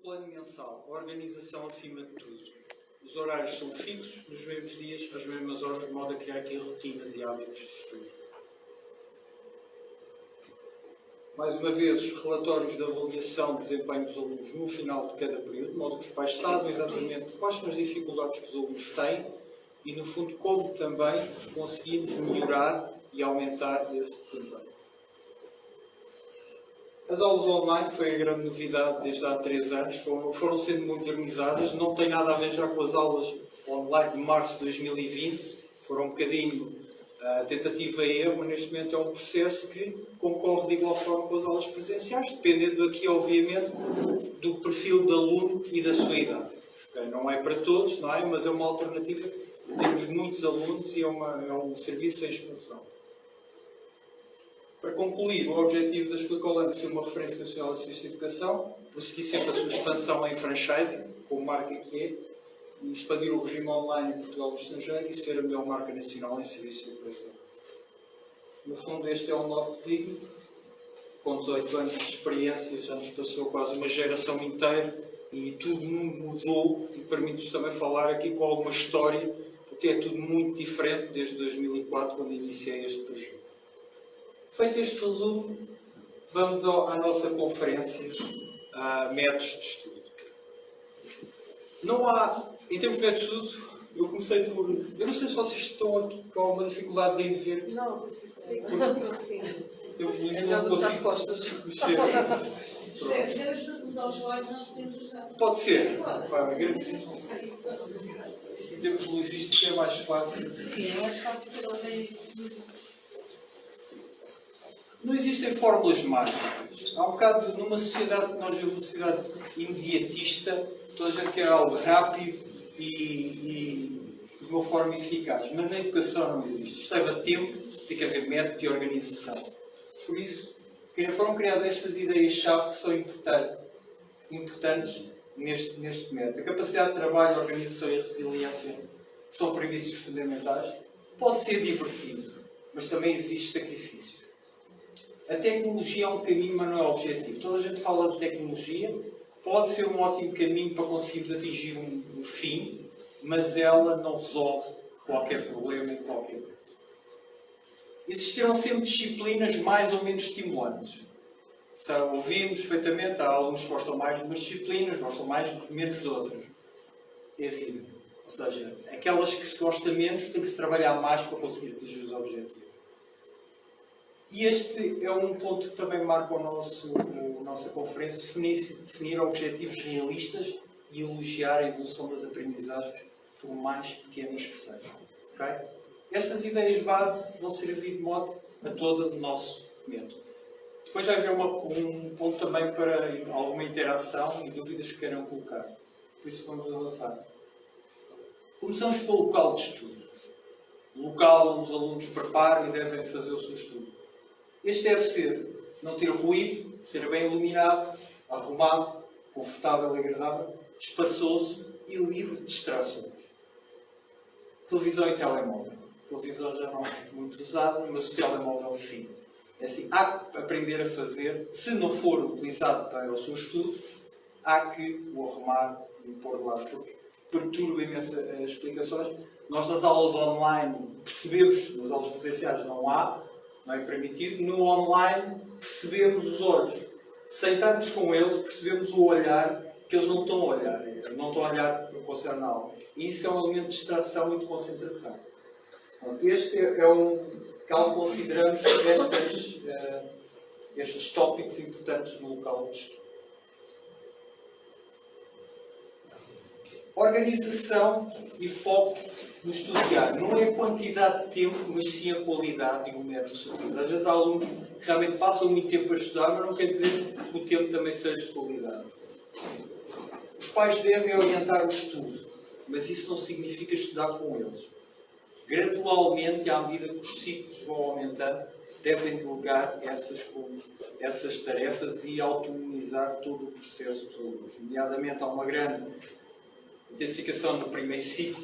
plano mensal, a organização acima de tudo. Os horários são fixos, nos mesmos dias, às mesmas horas, de modo a criar aqui rotinas e hábitos de estudo. Mais uma vez, relatórios de avaliação de desempenho dos alunos no final de cada período, de modo que os pais sabem exatamente quais são as dificuldades que os alunos têm e, no fundo, como também conseguimos melhorar e aumentar esse desempenho. As aulas online foi a grande novidade desde há 3 anos, foram sendo modernizadas, não tem nada a ver já com as aulas online de março de 2020, foram um bocadinho tentativa e erro, mas neste momento é um processo que concorre de igual forma com as aulas presenciais, dependendo aqui, obviamente, do perfil do aluno e da sua idade. Não é para todos, não é? Mas é uma alternativa. Temos muitos alunos e é um serviço em expansão. Para concluir, o objetivo da Escola Holanda é ser uma referência nacional de ciência e educação, prosseguir sempre a sua expansão em franchising, como marca que é, e expandir o regime online em Portugal e no estrangeiro e ser a melhor marca nacional em serviço de educação. No fundo, este é o nosso signo. Com 18 anos de experiência, já nos passou quase uma geração inteira e tudo mudou e permite-nos também falar aqui com alguma história, porque é tudo muito diferente desde 2004, quando iniciei este projeto. Feito este resumo, vamos à nossa conferência, métodos de estudo. Não há, em termos de métodos de estudo, eu comecei por... Eu não sei se vocês estão aqui com alguma dificuldade de ver. Não, consigo. Temos de É melhor botar de costas. Pode ser. Em termos de logística é mais fácil. Sim, é mais fácil que ela vem. Não existem fórmulas mágicas. Há um bocado, numa sociedade que nós vivemos, uma sociedade imediatista, toda a gente quer algo rápido e de uma forma eficaz. Mas na educação não existe. Isto leva tempo, tem que haver método e organização. Por isso, foram criadas estas ideias-chave que são importantes neste método. A capacidade de trabalho, a organização e a resiliência são premissas fundamentais. Pode ser divertido, mas também existe sacrifício. A tecnologia é um caminho, mas não é objetivo. Toda a gente fala de tecnologia, pode ser um ótimo caminho para conseguirmos atingir um fim, mas ela não resolve qualquer problema em qualquer momento. Existirão sempre disciplinas mais ou menos estimulantes. Ouvimos perfeitamente, há alunos que gostam mais de umas disciplinas, gostam menos de outras. É a vida. Ou seja, aquelas que se gosta menos, tem que se trabalhar mais para conseguir atingir os objetivos. E este é um ponto que também marca a nossa conferência, definir objetivos realistas e elogiar a evolução das aprendizagens, por mais pequenas que sejam. Okay? Estas ideias base vão servir de mote a todo o nosso método. Depois vai haver um ponto também para alguma interação e dúvidas que queiram colocar. Por isso vamos avançar. Começamos pelo local de estudo. O local onde os alunos preparam e devem fazer o seu estudo. Este deve ser, não ter ruído, ser bem iluminado, arrumado, confortável e agradável, espaçoso e livre de distrações. Televisão e telemóvel. A televisão já não é muito usada, mas o telemóvel sim. É assim, há que aprender a fazer, se não for utilizado para o seu estudo, há que o arrumar e pôr de lado, porque perturba imenso as explicações. Nós nas aulas online percebemos, nas aulas presenciais não é permitido. No online percebemos os olhos. Sentarmos com eles, percebemos o olhar que eles não estão a olhar. Não estão a olhar para o que concerne a aula. E isso é um elemento de distração e de concentração. Este é algo que consideramos estes tópicos importantes no local de estudo. Organização e foco no estudo diário. Não é a quantidade de tempo, mas sim a qualidade e o método que se utiliza. Às vezes há alunos que realmente passam muito tempo a estudar, mas não quer dizer que o tempo também seja de qualidade. Os pais devem orientar o estudo, mas isso não significa estudar com eles. Gradualmente, à medida que os ciclos vão aumentando, devem delegar essas tarefas e autonomizar todo o processo dos alunos. Nomeadamente, há uma grande intensificação no primeiro ciclo,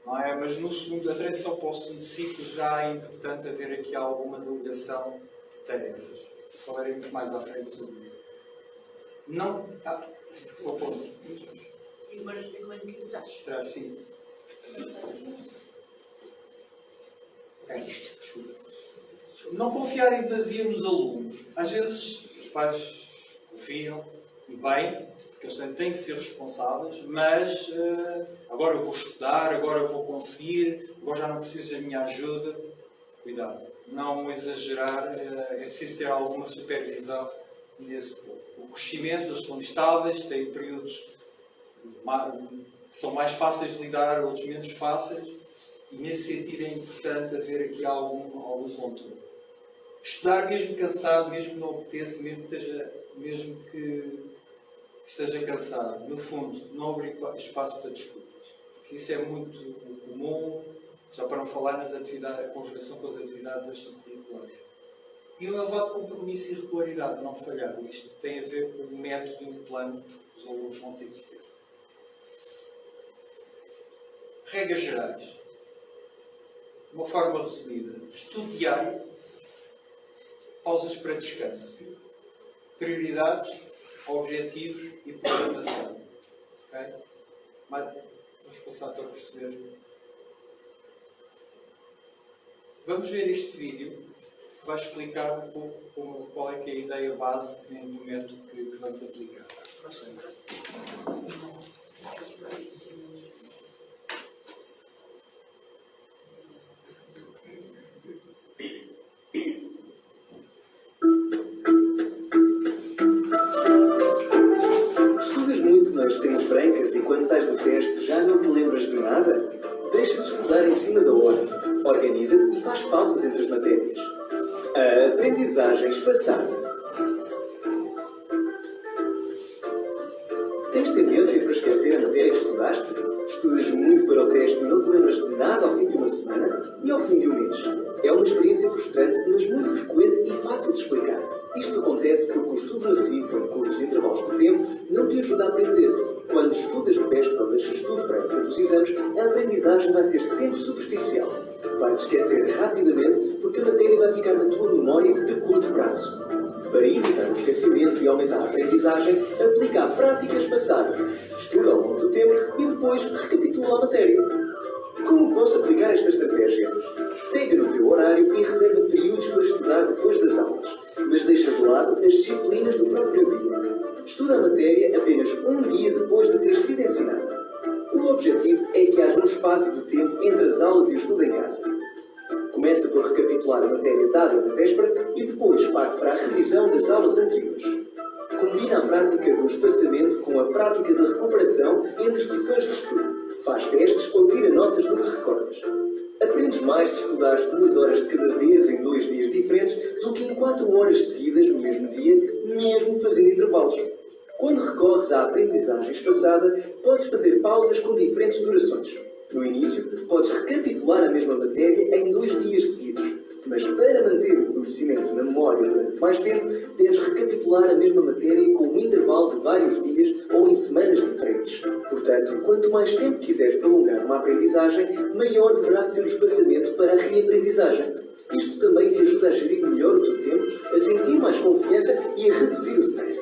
não é? Mas no segundo, a transição para o segundo ciclo já é importante haver aqui alguma delegação de tarefas. Falaremos mais à frente sobre isso. Não. Só ponto. E agora como é que atrás? Traz, sim. Desculpa. Não confiarem vazio nos alunos. Às vezes os pais confiam, e bem, porque eles têm que ser responsáveis, mas agora eu vou estudar, agora eu vou conseguir, agora já não preciso da minha ajuda. Cuidado, não exagerar, é preciso ter alguma supervisão nesse ponto. O crescimento, eles estão estáveis, têm períodos que são mais fáceis de lidar, outros menos fáceis, e nesse sentido é importante haver aqui algum controle. Estudar mesmo cansado, mesmo que não apeteça, mesmo que esteja cansado, no fundo, não abrir espaço para desculpas, porque isso é muito comum, já para não falar nas atividades, a conjugação com as atividades extracurriculares. E um elevado compromisso e regularidade, não falhar. Isto tem a ver com o método e o plano que os alunos vão ter que ter. Regras gerais. De uma forma resumida. Estudo diário. Pausas para descanso. Prioridades, objetivos e programação. Okay? Mas vamos passar para perceber. Vamos ver este vídeo que vai explicar um pouco qual é que é a ideia base do método que vamos aplicar. Estudas muito nas temos brancas e quando sais do teste já não te lembras de nada? Deixa de estudar em cima da hora. Organiza-te e faz pausas entre as matérias. A aprendizagem espaçada. Tens tendência para esquecer a matéria que estudaste? Estudas muito para o teste e não te lembras de nada ao fim de uma semana e ao fim de um mês? É uma experiência frustrante, mas muito frequente e fácil de explicar. Isto acontece porque o estudo massivo em curtos intervalos de tempo não te ajuda a aprender. Quando estudas de véspera ou deixas tudo para a época dos exames, a aprendizagem vai ser sempre superficial. Vais esquecer rapidamente porque a matéria vai ficar na tua memória de curto prazo. Para evitar o esquecimento e aumentar a aprendizagem, aplica a prática espaçada. Estuda ao longo do tempo e depois recapitula a matéria. Como posso aplicar esta estratégia? Pega no teu horário e reserva períodos para estudar depois das aulas, mas deixa de lado as disciplinas do próprio dia. Estuda a matéria apenas um dia depois de ter sido ensinada. O objetivo é que haja um espaço de tempo entre as aulas e o estudo em casa. Começa por recapitular a matéria dada na véspera e depois parte para a revisão das aulas anteriores. Combina a prática do espaçamento com a prática de recuperação entre sessões de estudo. Faz testes ou tira notas do que recordas. Aprendes mais se estudares 2 horas de cada vez em 2 dias diferentes do que em 4 horas seguidas no mesmo dia, mesmo fazendo intervalos. Quando recorres à aprendizagem espaçada, podes fazer pausas com diferentes durações. No início, podes recapitular a mesma matéria em 2 dias seguidos. Mas para manter o conhecimento na memória durante mais tempo, deves recapitular a mesma matéria com um intervalo de vários dias ou em semanas diferentes. Portanto, quanto mais tempo quiseres prolongar uma aprendizagem, maior deverá ser o espaçamento para a reaprendizagem. Isto também te ajuda a gerir melhor o teu tempo, a sentir mais confiança e a reduzir o stress.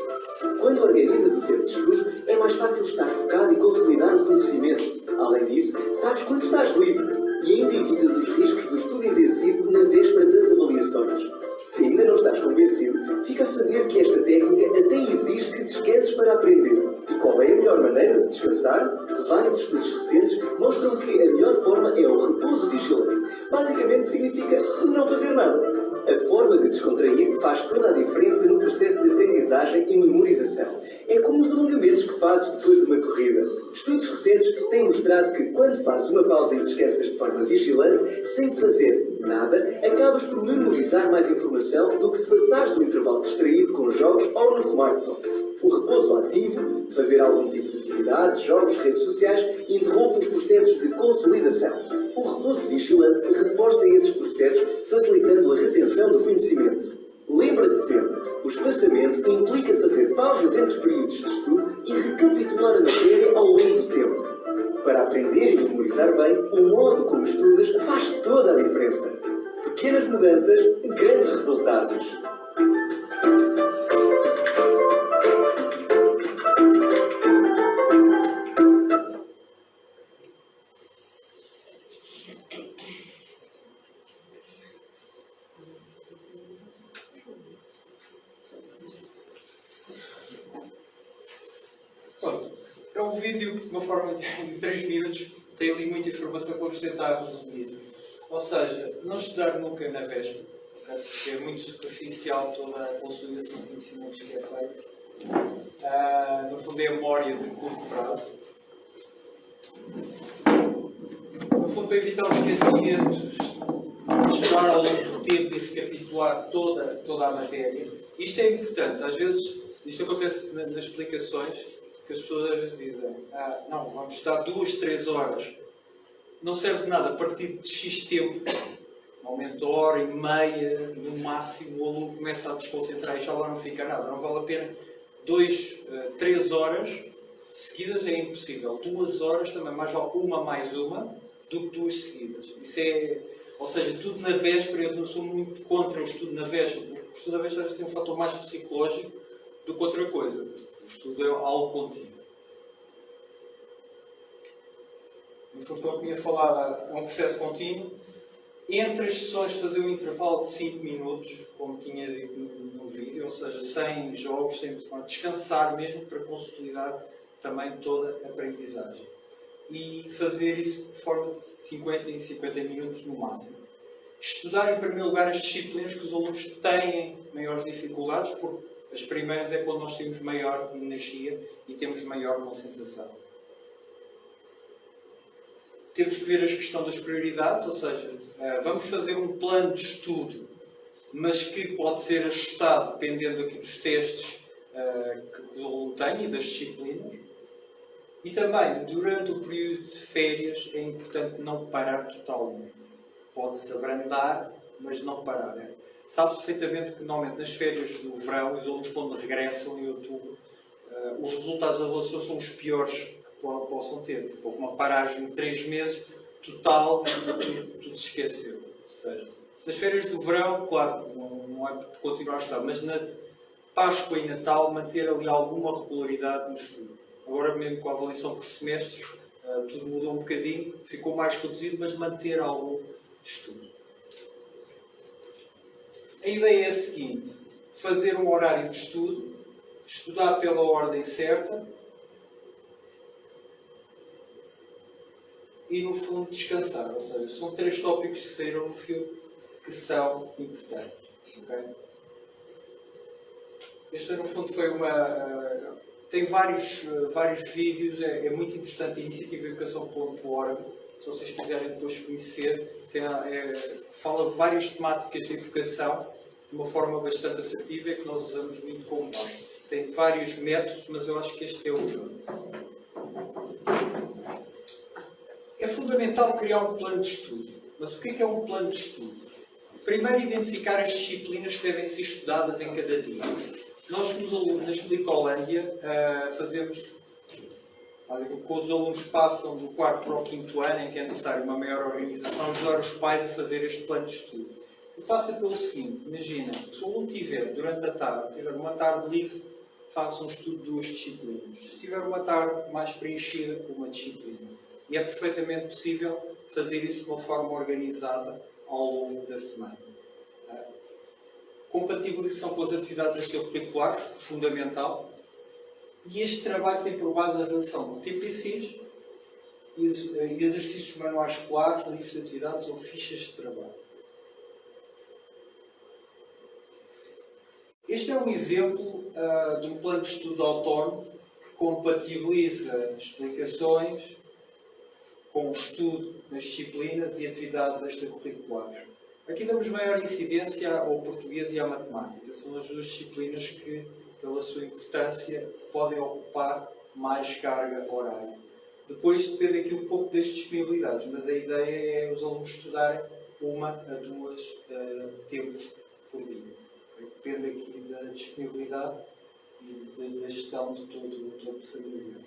Quando organizas o tempo de estudo, é mais fácil estar focado e consolidar o conhecimento. Além disso, sabes quando estás livre e ainda evitas os riscos do estudo intensivo na véspera das avaliações. Se ainda não estás convencido, fica a saber que esta técnica até exige que descanses para aprender. E qual é a melhor maneira de descansar? Vários estudos recentes mostram que a melhor forma é o repouso vigilante. Basicamente significa não fazer nada. A forma de descontrair faz toda a diferença no processo de aprendizagem e memorização. É como os alongamentos que fazes depois de uma corrida. Estudos recentes têm mostrado que quando fazes uma pausa e descansas de forma vigilante, sem fazer nada, acabas por memorizar mais informação do que se passares um intervalo distraído com jogos ou no smartphone. O repouso ativo, fazer algum tipo de atividade, jogos, redes sociais, interrompe os processos de consolidação. O repouso vigilante reforça esses processos, facilitando a retenção do conhecimento. Lembra-te sempre, o espaçamento implica fazer pausas entre períodos de estudo e recapitular a matéria ao longo do tempo. Para aprender e memorizar bem, o modo como estudas faz toda a diferença. Pequenas mudanças, grandes resultados. vídeo, de uma forma em 3 minutos, tem ali muita informação que vamos tentar resumir. Ou seja, não estudar nunca na véspera, porque é muito superficial toda a consolidação de conhecimentos que é feita. No fundo é a memória de curto prazo. No fundo, para evitar os esquecimentos, estudar ao longo do tempo e recapitular toda a matéria. Isto é importante. Às vezes, isto acontece nas explicações, que as pessoas às vezes dizem: não, vamos estudar 2, 3 horas. Não serve de nada. A partir de X tempo, aumenta hora e meia, no máximo, o aluno começa a desconcentrar e já lá não fica nada. Não vale a pena 2, 3 horas seguidas, é impossível. 2 horas também, mais vale uma mais uma do que 2 seguidas. Isso é, ou seja, tudo na véspera. Eu não sou muito contra o estudo na véspera, porque o estudo na véspera tem um fator mais psicológico do que outra coisa. O estudo é algo contínuo. No fundo, como eu tinha falado, é um processo contínuo. Entre as sessões, fazer um intervalo de 5 minutos, como tinha dito no vídeo, ou seja, sem jogos, sem descansar mesmo para consolidar também toda a aprendizagem. E fazer isso de forma de 50 em 50 minutos no máximo. Estudar, em primeiro lugar, as disciplinas que os alunos têm maiores dificuldades, porque as primeiras é quando nós temos maior energia e temos maior concentração. Temos que ver a questão das prioridades, ou seja, vamos fazer um plano de estudo, mas que pode ser ajustado dependendo aqui dos testes que o aluno tem e das disciplinas. E também, durante o período de férias, é importante não parar totalmente. Pode-se abrandar, mas não parar. Sabe-se perfeitamente que, normalmente, nas férias do verão, os alunos, quando regressam em outubro, os resultados da avaliação são os piores que possam ter. Porque houve uma paragem de 3 meses total e tudo se esqueceu. Ou seja, nas férias do verão, claro, não é de continuar a estudar, mas na Páscoa e Natal, manter ali alguma regularidade no estudo. Agora, mesmo com a avaliação por semestre, tudo mudou um bocadinho, ficou mais reduzido, mas manter algum estudo. A ideia é a seguinte: fazer um horário de estudo, estudar pela ordem certa e, no fundo, descansar. Ou seja, são 3 tópicos que saíram no filme que são importantes. Okay? Este, no fundo, foi uma... tem vários vídeos, é muito interessante a iniciativa educação.org, se vocês quiserem depois conhecer. Fala de várias temáticas de educação de uma forma bastante assertiva e que nós usamos muito como nós. Tem vários métodos, mas eu acho que este é o melhor. É fundamental criar um plano de estudo. Mas o que é um plano de estudo? Primeiro, identificar as disciplinas que devem ser estudadas em cada dia. Nós, como os alunos da Explicolândia, fazemos, quando os alunos passam do 4º para o 5º ano, em que é necessário uma maior organização, ajudar os pais a fazer este plano de estudo. E passa pelo seguinte: imagina, se o aluno tiver, durante a tarde, tiver uma tarde livre, faça um estudo de 2 disciplinas. Se tiver uma tarde mais preenchida com uma disciplina. E é perfeitamente possível fazer isso de uma forma organizada ao longo da semana. Compatibilização com as atividades extracurriculares, fundamental. E este trabalho tem por base a relação de TPCs, exercícios manuais escolares, livros de atividades ou fichas de trabalho. Este é um exemplo de um plano de estudo autónomo que compatibiliza explicações com o estudo das disciplinas e atividades extracurriculares. Aqui damos maior incidência ao português e à matemática. São as 2 disciplinas que, pela sua importância, podem ocupar mais carga horária. Depois depende aqui um pouco das disponibilidades, mas a ideia é os alunos estudarem 1 a 2 tempos por dia. Depende aqui da disponibilidade e da gestão de todo o familiar.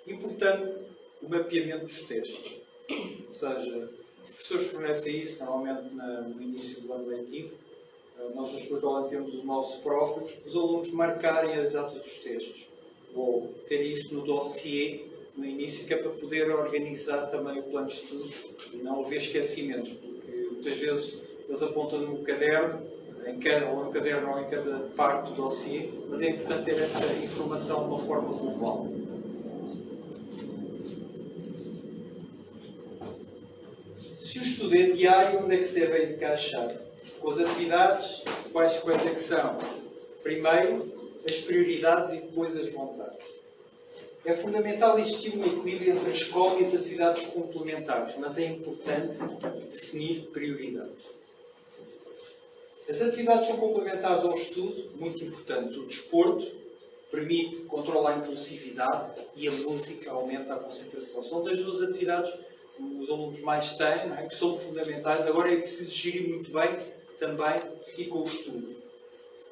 Importante o mapeamento dos testes. Ou seja, os professores fornecem isso normalmente no início do ano letivo. Nós na Escola temos o nosso próprio. Os alunos marcarem as datas dos testes. Ou ter isto no dossiê no início, que é para poder organizar também o plano de estudo e não haver esquecimentos. Porque muitas vezes eles apontam no caderno, ou no caderno ou em cada parte do dossiê, mas é importante ter essa informação de uma forma global. Se o estudo é diário, onde é que se deve encaixar? Com as atividades, quais é que são? Primeiro, as prioridades e depois as vontades. É fundamental existir um equilíbrio entre a escola e as atividades complementares, mas é importante definir prioridades. As atividades são complementares ao estudo, muito importantes. O desporto permite controlar a impulsividade e a música aumenta a concentração. São das duas atividades que os alunos mais têm, não é? Que são fundamentais. Agora é preciso gerir muito bem também e com o estudo.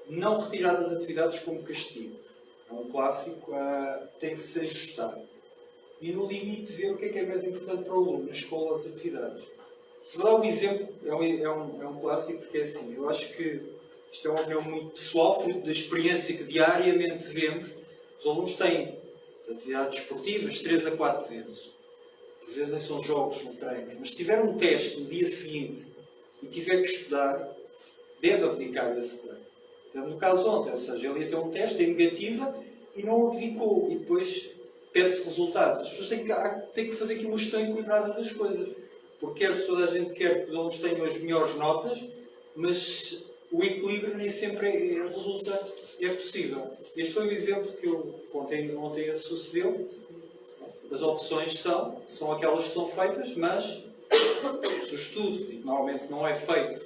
Não retirar das atividades como castigo. É um clássico, tem que se ajustar. E no limite ver o que é mais importante para o aluno, na escola, as atividades. Vou dar um exemplo, é um clássico, porque é assim, eu acho que isto é uma opinião muito pessoal, fruto da experiência que diariamente vemos. Os alunos têm atividades esportivas 3 a 4 vezes. Às vezes nem são jogos, não treinos. Mas se tiver um teste no dia seguinte e tiver que estudar, deve abdicar desse treino. Temos o caso ontem, ou seja, ele ia ter um teste, é negativa e não abdicou. E depois pede-se resultados. As pessoas têm que fazer aqui uma gestão equilibrada das coisas. Porque toda a gente quer que os alunos tenham as melhores notas, mas o equilíbrio nem sempre é possível. Este foi o exemplo que ontem sucedeu. As opções são aquelas que são feitas, mas se o estudo, que normalmente não é feito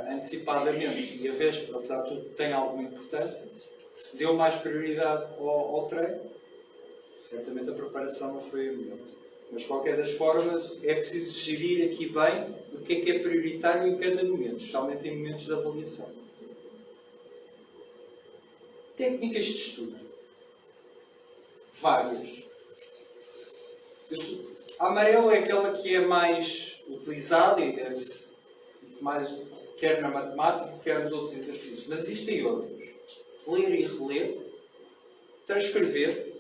antecipadamente e a véspera, apesar de tudo, tem alguma importância, se deu mais prioridade ao treino, certamente a preparação não foi a melhor. Mas, de qualquer das formas, é preciso gerir aqui bem o que é prioritário em cada momento, especialmente em momentos de avaliação. Técnicas de estudo. Várias. A amarela é aquela que é mais utilizada e deve-se mais, quer na matemática, quer nos outros exercícios. Mas existem outros. Ler e reler, transcrever,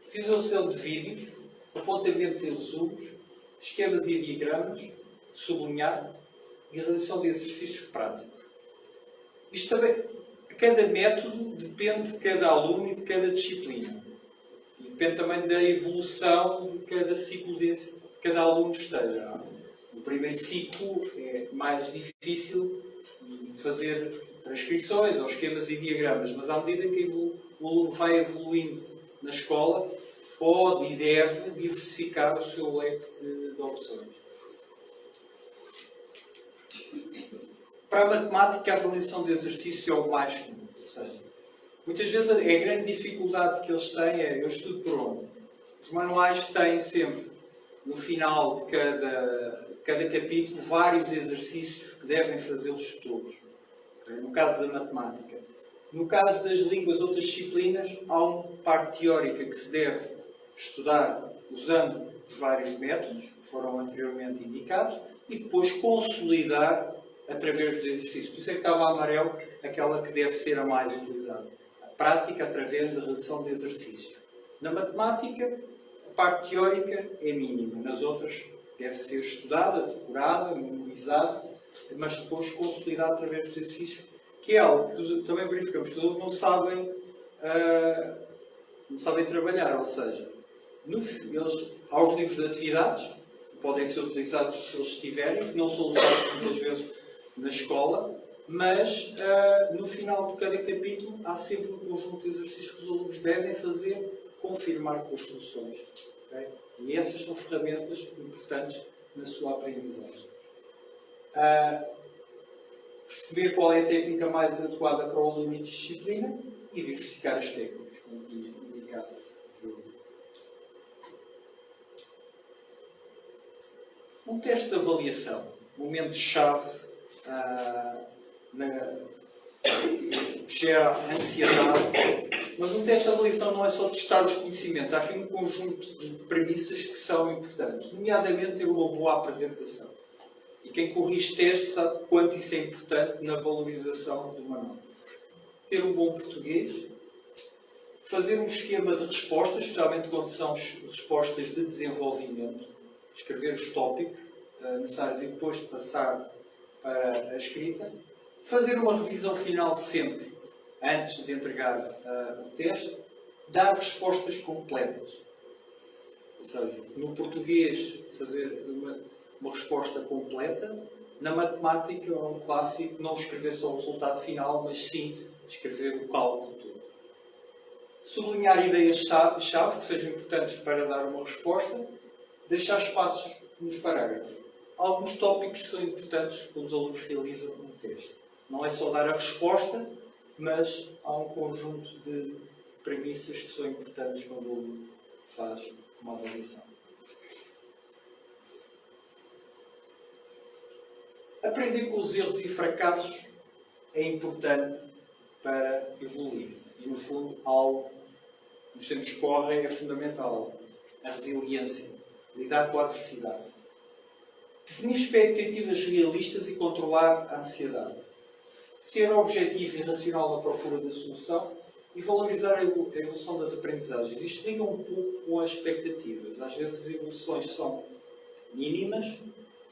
visualização de vídeos, apontamentos e resumos, esquemas e diagramas, sublinhar e realização de exercícios práticos. Isto também, cada método depende de cada aluno e de cada disciplina. E depende também da evolução de cada ciclo que cada aluno esteja. No primeiro ciclo é mais difícil fazer transcrições ou esquemas e diagramas, mas à medida que o aluno vai evoluindo na escola, pode e deve diversificar o seu leque de opções. Para a matemática, a realização de exercício é o mais comum. Ou seja, muitas vezes a grande dificuldade que eles têm é: eu estudo por onde? Os manuais têm sempre, no final de cada capítulo, vários exercícios que devem fazê-los todos. No caso da matemática. No caso das línguas ou outras disciplinas, há uma parte teórica que se deve estudar usando os vários métodos que foram anteriormente indicados e depois consolidar através dos exercícios. Por isso é que estava a amarelo, aquela que deve ser a mais utilizada. A prática através da realização de exercícios. Na matemática, a parte teórica é mínima. Nas outras, deve ser estudada, decorada, memorizada, mas depois consolidada através dos exercícios, que é algo que também verificamos que os alunos não sabem trabalhar. Ou seja, há os livros de atividades, que podem ser utilizados se eles estiverem, que não são usados muitas vezes na escola, mas no final de cada capítulo há sempre um conjunto de exercícios que os alunos devem fazer, confirmar com as soluções. Okay? E essas são ferramentas importantes na sua aprendizagem. Perceber qual é a técnica mais adequada para o aluno e disciplina e diversificar as técnicas, como tinha indicado anteriormente. Um teste de avaliação, momento-chave, que gera ansiedade, mas um teste de avaliação não é só testar os conhecimentos, há aqui um conjunto de premissas que são importantes, nomeadamente ter uma boa apresentação. E quem corrige testes sabe quanto isso é importante na valorização de uma nota. Ter um bom português, fazer um esquema de respostas, especialmente quando são respostas de desenvolvimento, escrever os tópicos necessários e depois passar para a escrita, Fazer uma revisão final sempre, antes de entregar o teste. Dar respostas completas. Ou seja, no português, fazer uma resposta completa. Na matemática, é um clássico, não escrever só o resultado final, mas sim escrever o cálculo todo. Sublinhar ideias-chave que sejam importantes para dar uma resposta. Deixar espaços nos parágrafos. Alguns tópicos que são importantes que os alunos realizam no teste. Não é só dar a resposta, mas há um conjunto de premissas que são importantes quando o aluno faz uma avaliação. Aprender com os erros e fracassos é importante para evoluir. E, no fundo, algo que nos tempos que correm é fundamental. A resiliência. Lidar com a adversidade. Definir expectativas realistas e controlar a ansiedade. Ser objetivo e racional na procura da solução e valorizar a evolução das aprendizagens. Isto liga um pouco com as expectativas. Às vezes as evoluções são mínimas,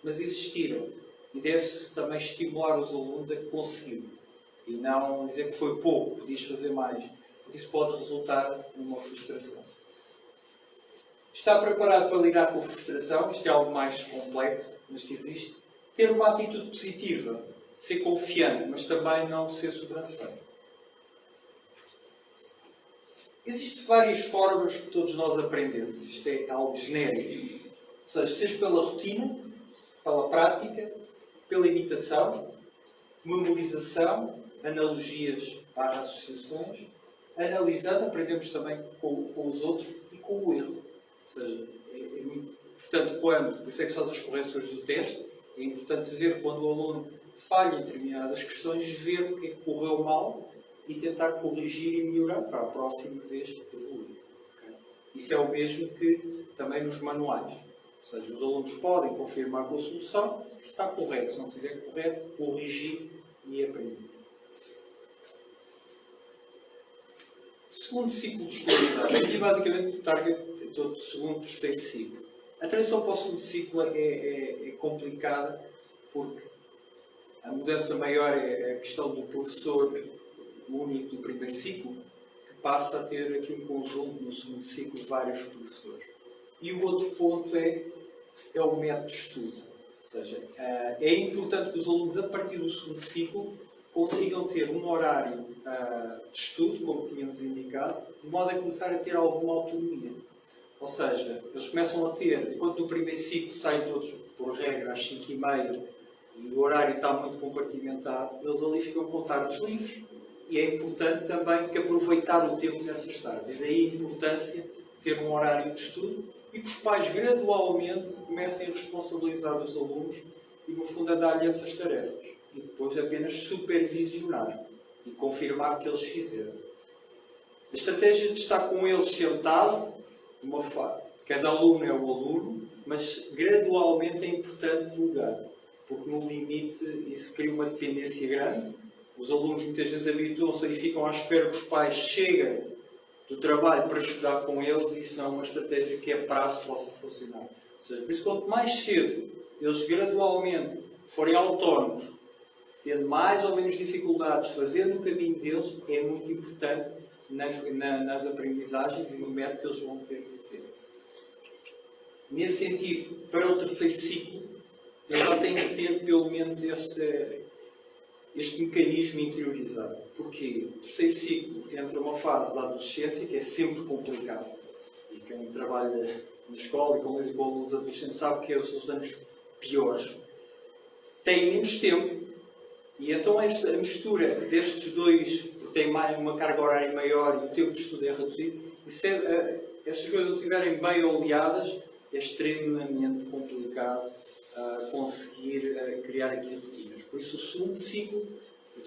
mas existiram. E deve-se também estimular os alunos a conseguir. E não dizer que foi pouco, podias fazer mais. Porque isso pode resultar numa frustração. Estar preparado para lidar com a frustração, isto é algo mais complexo, mas que existe. Ter uma atitude positiva, ser confiante, mas também não ser sobranceiro. Existem várias formas que todos nós aprendemos. Isto é algo genérico. Ou seja pela rotina, pela prática, pela imitação, memorização, analogias às associações, analisando, aprendemos também com os outros e com o erro. Ou seja, é muito importante quando, por isso é que se faz as correções do teste, é importante ver quando o aluno falha em determinadas questões, ver o que é que correu mal e tentar corrigir e melhorar para a próxima vez evoluir. Okay? Isso é o mesmo que também nos manuais. Ou seja, os alunos podem confirmar com a solução se está correto. Se não estiver correto, corrigir e aprender. Segundo ciclo de escolaridade. Aqui, basicamente, o target é todo o segundo e terceiro ciclo. A transição para o segundo ciclo é complicada porque a mudança maior é a questão do professor único do primeiro ciclo, que passa a ter aqui um conjunto no segundo ciclo de vários professores. E o outro ponto é o método de estudo. Ou seja, é importante que os alunos, a partir do segundo ciclo, consigam ter um horário de estudo, como tínhamos indicado, de modo a começar a ter alguma autonomia. Ou seja, eles começam a ter, enquanto no primeiro ciclo saem todos, por regra, às 5h30, e o horário está muito compartimentado, eles ali ficam com tardes livres, e é importante também que aproveitar o tempo nessas tardes. E daí a importância de ter um horário de estudo e que os pais gradualmente comecem a responsabilizar os alunos e, no fundo, a dar-lhe essas tarefas. E depois apenas supervisionar e confirmar que eles fizeram. A estratégia de estar com eles sentado, cada aluno é o aluno, mas gradualmente é importante delegar, porque no limite isso cria uma dependência grande. Os alunos muitas vezes habituam-se e ficam à espera que os pais cheguem do trabalho para estudar com eles, e isso não é uma estratégia que a prazo possa funcionar. Ou seja, por isso, quanto mais cedo eles gradualmente forem autónomos, tendo mais ou menos dificuldades, fazendo o caminho deles, é muito importante nas aprendizagens e no método que eles vão ter que ter. Nesse sentido, para o terceiro ciclo, eles já têm que ter pelo menos este mecanismo interiorizado. Porquê? O terceiro ciclo entra uma fase da adolescência que é sempre complicado. E quem trabalha na escola e com alunos adolescentes sabe que são os anos piores. Tem menos tempo. E então esta mistura destes dois, que tem uma carga horária maior e o tempo de estudo é reduzido, e se estas coisas não estiverem bem oleadas, é extremamente complicado conseguir criar aqui rotinas. Por isso o segundo ciclo,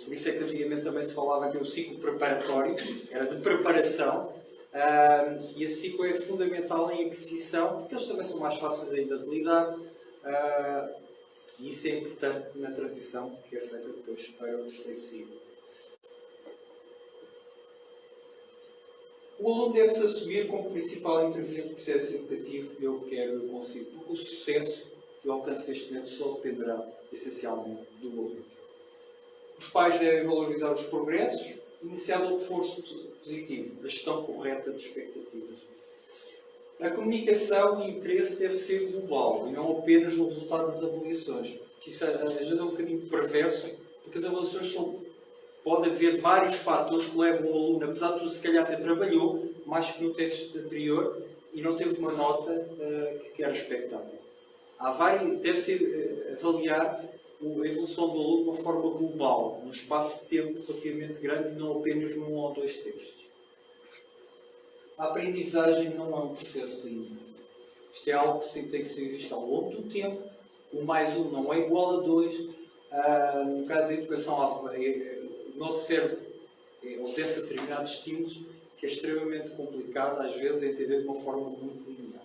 por isso é que antigamente também se falava que o ciclo preparatório, era de preparação, e esse ciclo é fundamental em aquisição, porque eles também são mais fáceis ainda de lidar, e isso é importante na transição que é feita depois para o terceiro ciclo. O aluno deve-se assumir como principal interveniente do processo educativo, eu quero, eu consigo, porque o sucesso e o alcance deste método só dependerá, essencialmente, do aluno. Os pais devem valorizar os progressos, iniciando o reforço positivo, a gestão correta de expectativas. A comunicação e o interesse deve ser global e não apenas no resultado das avaliações. Que isso às vezes é um bocadinho perverso, porque as avaliações pode haver vários fatores que levam o aluno, apesar de tudo, se calhar até trabalhou mais que no teste anterior e não teve uma nota que era expectável. Deve-se avaliar a evolução do aluno de uma forma global, num espaço de tempo relativamente grande e não apenas num ou dois testes. A aprendizagem não é um processo linear. Isto é algo que tem que ser visto ao longo do tempo. O mais um não é igual a 2. No caso da educação, o nosso cérebro obedece a determinados estímulos que é extremamente complicado, às vezes, entender de uma forma muito linear.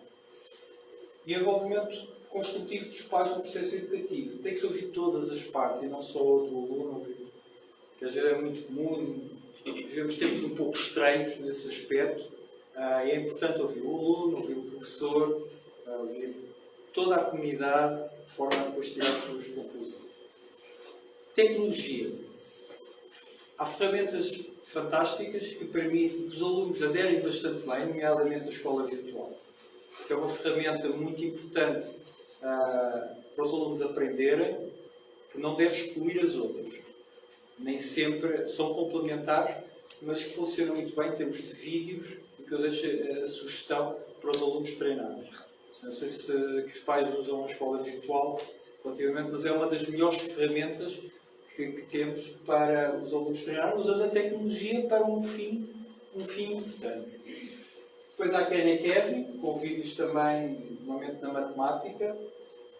E o envolvimento construtivo dos pais no processo educativo. Tem que se ouvir todas as partes e não só o do aluno. Que às vezes é muito comum. Vivemos tempos um pouco estranhos nesse aspecto. É importante ouvir o aluno, ouvir o professor, ouvir toda a comunidade, de forma a depois tirar as suas conclusões. Tecnologia. Há ferramentas fantásticas que permitem que os alunos aderem bastante bem, nomeadamente a escola virtual, que é uma ferramenta muito importante para os alunos aprenderem, que não deve excluir as outras. Nem sempre são complementares, mas que funcionam muito bem em termos de vídeos e que eu deixo a sugestão para os alunos treinarem. Não sei se os pais usam a escola virtual relativamente, mas é uma das melhores ferramentas que temos para os alunos treinarem, usando a tecnologia para um fim importante. Depois há a Khan Academy, com vídeos também, normalmente na matemática,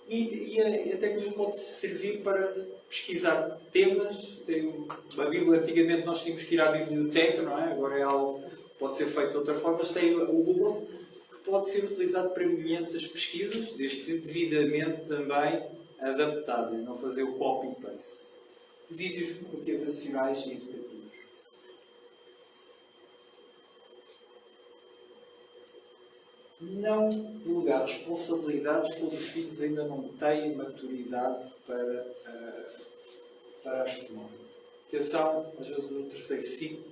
e a tecnologia pode servir para pesquisar temas. Tem a Bíblia, antigamente nós tínhamos que ir à biblioteca, não é? Agora é algo que pode ser feito de outra forma, mas tem o Google, que pode ser utilizado para milhentas pesquisas, desde que devidamente também adaptadas, não fazer o copy e paste. Vídeos motivacionais e educativos. Não delegar responsabilidades quando os filhos ainda não têm maturidade para as tomar. Atenção, às vezes no terceiro ciclo,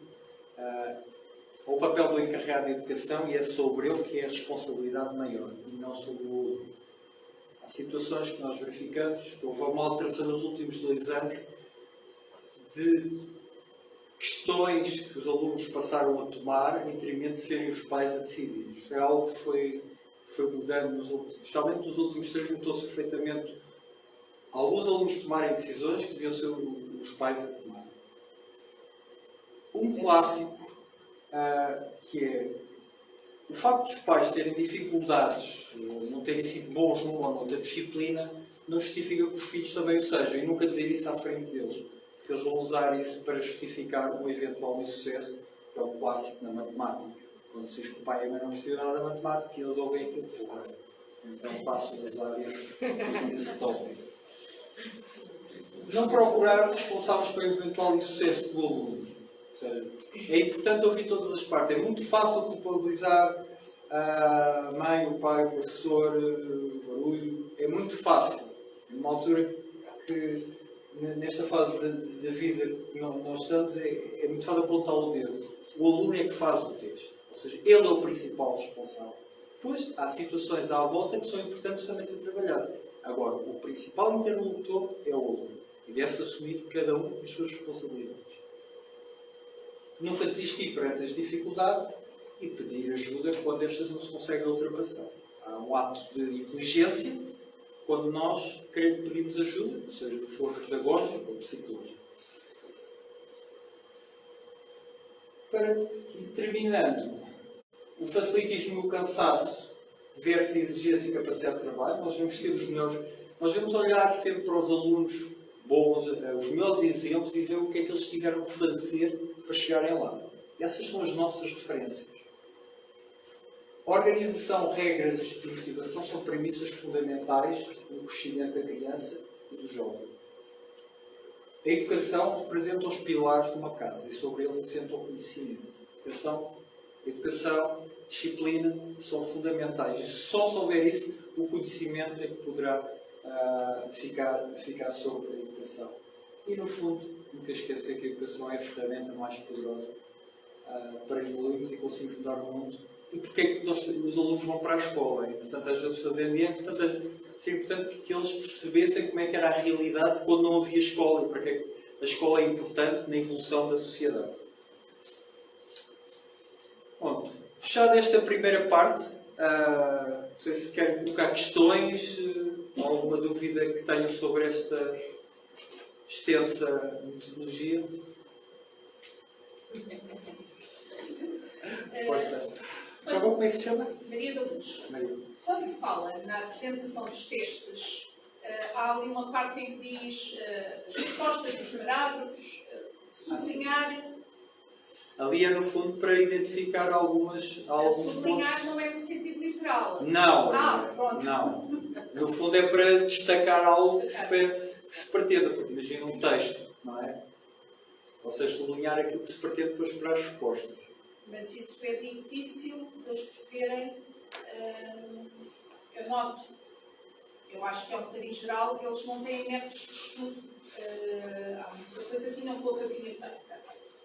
o papel do encarregado de educação e é sobre ele que é a responsabilidade maior e não sobre o aluno. Há situações que nós verificamos que houve uma alteração nos últimos 2 anos de questões que os alunos passaram a tomar em detrimento de serem os pais a decidir. Isto é algo que foi mudando, especialmente nos últimos 3, notou-se perfeitamente alguns alunos tomarem decisões que deviam ser os pais a tomar. Um clássico que é o facto dos pais terem dificuldades, não terem sido bons numa ou noutra disciplina, não justifica que os filhos também o sejam, e nunca dizer isso à frente deles. Porque eles vão usar isso para justificar um eventual insucesso, que é o clássico na matemática. Quando se diz que o pai e a mãe não percebem nada da matemática, e eles ouvem aquilo porra. Então passam a usar esse tópico. Não procurar responsáveis pelo eventual insucesso do aluno. Ou seja, é importante ouvir todas as partes. É muito fácil culpabilizar a mãe, o pai, o professor, o barulho. É muito fácil. Numa altura que, nesta fase da vida que nós estamos, é muito fácil apontar o dedo. O aluno é que faz o teste. Ou seja, ele é o principal responsável. Depois, há situações à volta que são importantes também ser trabalhadas. Agora, o principal interlocutor é o aluno. E deve-se assumir cada um as suas responsabilidades. Nunca desistir perante as dificuldades e pedir ajuda quando estas não se conseguem ultrapassar. Há um ato de inteligência quando nós pedimos ajuda, seja do foro pedagógico ou psicológico. Para ir terminando, o facilitismo e o cansaço versus a exigência e capacidade de trabalho, nós devemos ter os melhores. Nós devemos olhar sempre para os alunos bons, os melhores exemplos e ver o que é que eles tiveram que fazer para chegarem lá. Essas são as nossas referências. Organização, regras e motivação são premissas fundamentais no crescimento da criança e do jovem. A educação representa os pilares de uma casa e sobre eles assenta o conhecimento. Atenção, educação, disciplina são fundamentais e só se houver isso, o conhecimento é que poderá ficar sobre a educação. E no fundo, nunca esquecer que a educação é a ferramenta mais poderosa para evoluirmos e conseguirmos mudar o mundo. E porque é que os alunos vão para a escola? É importante às vezes fazer, e é importante que eles percebessem como é que era a realidade quando não havia escola e para que é que a escola é importante na evolução da sociedade. Pronto. Fechada esta primeira parte, não sei se querem colocar questões, alguma dúvida que tenham sobre esta extensa metodologia. Já como é que se chama? Maria da Luz. Maria. Quando fala na apresentação dos textos, há ali uma parte em que diz as respostas dos parágrafos, sublinhar. Ali é no fundo para identificar alguns Sublinhar pontos. não é no sentido literal. Não, Pronto. não. No fundo é para destacar algo que se pretenda, porque imagina um texto, não é? Ou seja, sublinhar aquilo que se pretende depois para as respostas. Mas isso é difícil de eles perceberem. Eu noto, eu acho que é um bocadinho geral, que eles não têm métodos de estudo. Há muita coisa que não pouca tinha feita.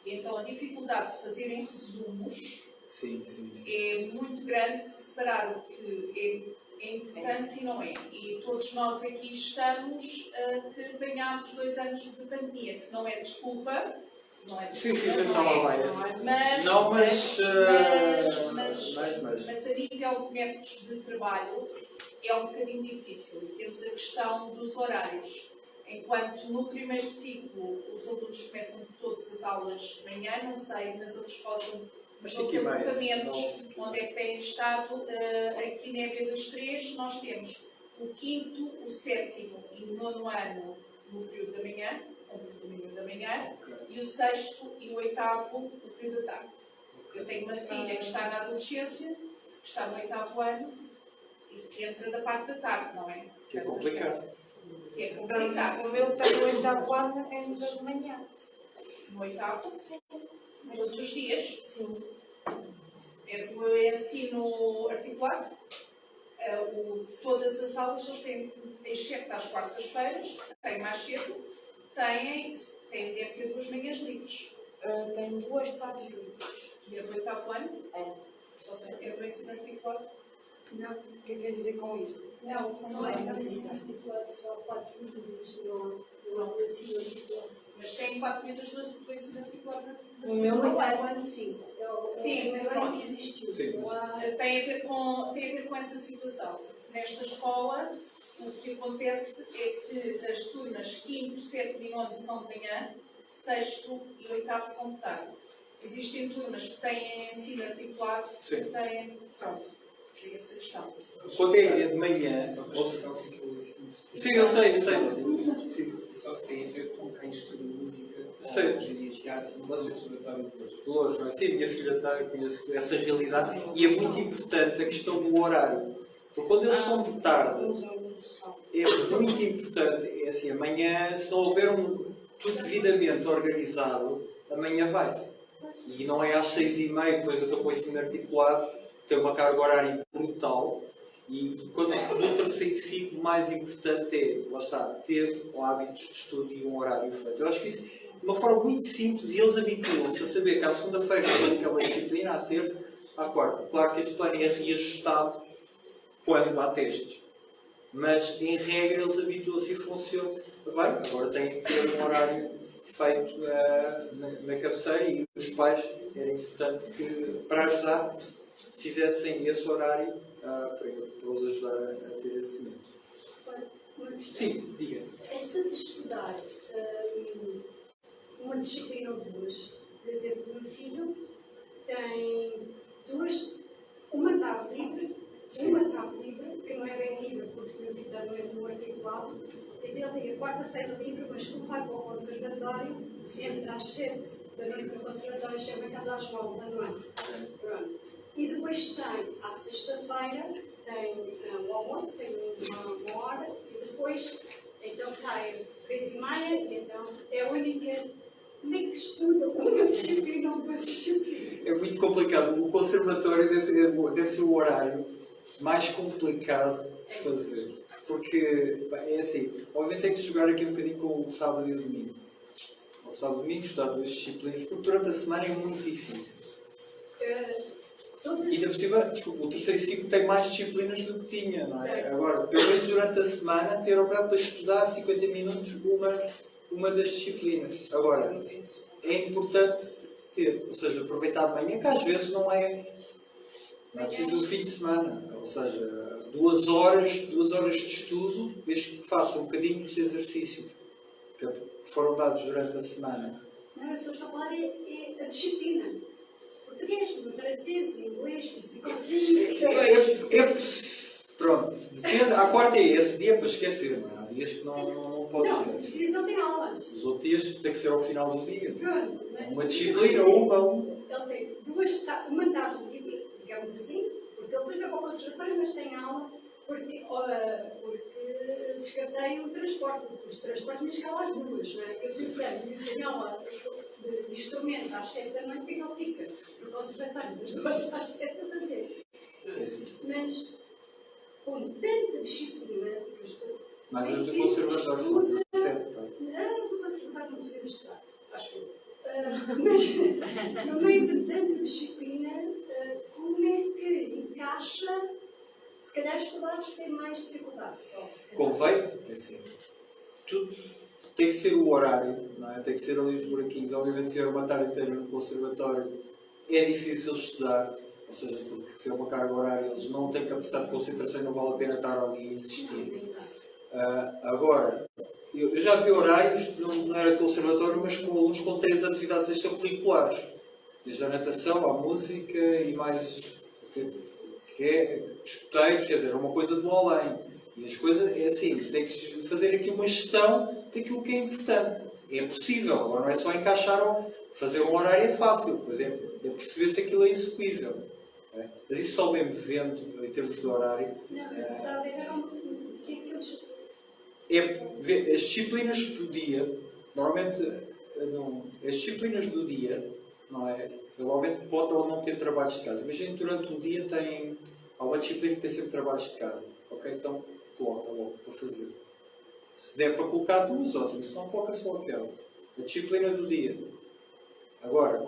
E então a dificuldade de fazerem resumos Sim. é muito grande separar o que é importante e não é. E todos nós aqui estamos que apanhámos 2 anos de pandemia, que não é desculpa. Não é Sim, desculpa, já lá vai. Mas a nível de métodos de trabalho é um bocadinho difícil. Temos a questão dos horários. Enquanto no primeiro ciclo os alunos começam todas as aulas de manhã, não sei, nas outras escolas, mas nos agrupamentos onde é que têm estado, aqui na EB23 nós temos o 5º, o 7º e o 9º ano no período da manhã, e o 6º e o 8º no período da tarde. Eu tenho uma filha que está na adolescência, que está no 8º ano e que entra da parte da tarde, não é? Que é complicado. Que é complicado. O meu tem o 8º ano ainda de manhã. No 8º? Sim. Todos os dias? Sim. É do ensino articulado. Todas as aulas eles têm, exceto às quartas-feiras, têm mais cedo, deve ter 2 manhãs livres. Tenho 2 tardes livres. E é do 8º ano? É. Ou seja, é do ensino articulado? Não. O que quer dizer com isso? Não é articulado, só 4 minutos, não há ensino articulado. Mas tem 4 meses do ensino articulado? O meu Não não é é. o ano 5. É o Sim, primeiro pronto. ano que existiu. Sim. Não há- Tem a ver com essa situação. Nesta escola, o que acontece é que as turmas 5º, 7º e 9º são de manhã, 6º e 8º são de tarde. Existem turmas que têm ensino articulado, que Sim. têm. Pronto, é essa questão. Quando é de manhã. Sim, eu sei. Sim. Só que tem a ver com quem estuda música, Sei. engenharia de teatro, no conservatório de Lourdes. Dolores, não é? Sim, a minha filha conhece essa realidade e é muito importante a questão do horário. Porque quando eles são de tarde, Os alunos são. é muito importante. É assim, amanhã, se não houver tudo devidamente organizado, amanhã vai-se. E não é às 6h30, depois eu estou com o ensino articulado, tem uma carga horária brutal. E quando no terceiro ciclo, o mais importante é, lá está, ter hábitos de estudo e um horário feito. Eu acho que isso, de uma forma muito simples, e eles habituam-se a saber que à segunda-feira tem aquela disciplina, à terça, à quarta. Claro que este plano é reajustado quando há testes. Mas, em regra, eles habituam-se e funcionam bem. Agora têm que ter um horário feito na cabeceira e os pais, era importante que, para ajudar, fizessem esse horário para eles ajudar a ter esse método. Uma questão. Sim, diga. Essa de estudar uma disciplina ou 2, por exemplo, o meu filho tem 2, uma tarde livre, que não é bem livre, porque o meu filho está no articulado, então ele tem a quarta-feira livre, mas como vai para o conservatório, entra às 7 da noite no conservatório e chega a casa às 9 da noite. Pronto. E depois tem, à sexta-feira, tem o almoço, tem uma hora, e depois, então sai 3h30, e então é a única. Como é que estuda uma disciplina ou 2 disciplinas? É muito complicado. O conservatório deve ser o horário mais complicado de fazer. Porque, é assim, obviamente tem que se jogar aqui um bocadinho com o sábado e o domingo. ao sábado e domingo, estudar 2 disciplinas, porque durante a semana é muito difícil. Todas E ainda por cima, desculpa, o terceiro ciclo tem mais disciplinas do que tinha, não é? Agora, pelo menos durante a semana, ter horário para estudar 50 minutos uma das disciplinas. Agora, é importante ter, ou seja, aproveitar de manhã, que às vezes não é preciso o fim de semana. Ou seja, 2 horas de estudo, desde que faça um bocadinho dos exercícios que foram dados durante a semana. Não, eu só estou a falar é a disciplina. Português, francês, inglês, físico, Pronto, depende. À quarta é esse dia para esquecer, não é? Há dias que não pode não, ter. os dias não têm aulas. Os outros dias tem que ser ao final do dia. Pronto. Uma disciplina, uma. Ele tem uma tarde livre, digamos assim, porque ele prevê para o conservatório, mas tem aula porque descartei o transporte, porque os transportes me chegam às 2, não é? Eu pensei que tenho aula de instrumento às 7 da noite, que ele fica no conservatório das 2 às 7 a fazer. É assim. Mas com tanta disciplina, que eu estou. Mas os do conservatório são 17, pá. Não, do conservatório não precisa estudar, acho eu. Mas no meio de tanta disciplina, como é que encaixa? Se calhar estudares tem mais dificuldade só. Convém, é assim. Tudo tem que ser o horário, não é? Tem que ser ali os buraquinhos. Obviamente, se é uma tarde inteira no conservatório, é difícil estudar. Ou seja, porque se é uma carga horária, eles não têm capacidade de concentração e não vale a pena estar ali a insistir. Agora, eu já vi horários, não era de conservatório, mas com alunos com 3 atividades extracurriculares. Desde a natação, à música e mais que é escuteiros, quer dizer, é uma coisa do além. E as coisas, é assim, tem que fazer aqui uma gestão daquilo que é importante. É possível, agora não é só encaixar ou fazer um horário é fácil, por exemplo, é perceber se aquilo é execuível. É? Mas isso só mesmo vendo, em termos de horário. Não, mas está a ver o que é que eles. É ver as disciplinas do dia, normalmente as disciplinas do dia, não é? Normalmente pode ou não ter trabalhos de casa. Imagina durante um dia há uma disciplina que tem sempre trabalhos de casa. Ok? Então coloca logo para fazer. Se der para colocar 2, ótimo. Se não, coloca só aquela. A disciplina do dia. Agora,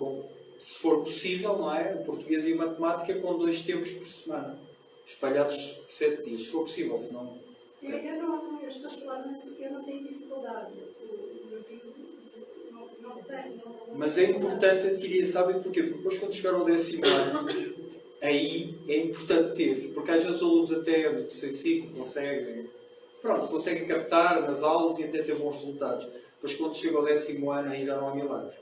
se for possível, não é? O português e a matemática com 2 tempos por semana. Espalhados por 7 dias. Se for possível, se não. Eu estou a falar, mas eu não tenho dificuldade. Eu fiz. Não tenho. Mas é importante adquirir, sabem porquê? Porque depois quando chegar ao 10º ano, aí é importante ter. Porque às vezes os alunos até do terceiro ciclo conseguem captar nas aulas e até ter bons resultados. Depois quando chega ao 10º ano, aí já não há milagres.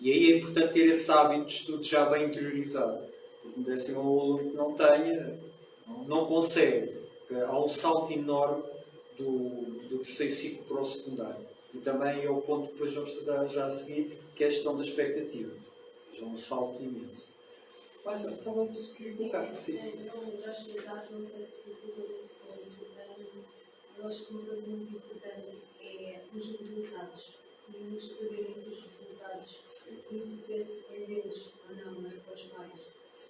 E aí é importante ter esse hábito de estudo já bem interiorizado. Porque no 10º ano o aluno que não tenha, não consegue. Porque há um salto enorme do terceiro ciclo para o secundário. E também é o ponto que depois vamos tratar já a seguir, que é a gestão das expectativas. Ou seja, é um salto imenso. Mas falamos que colocar. Sim. Eu já cheguei a dar, não sei se tudo isso foi importante. Eu acho que uma coisa muito importante é os resultados. Os meninos saberem que os resultados e o sucesso é deles ou não é para os pais.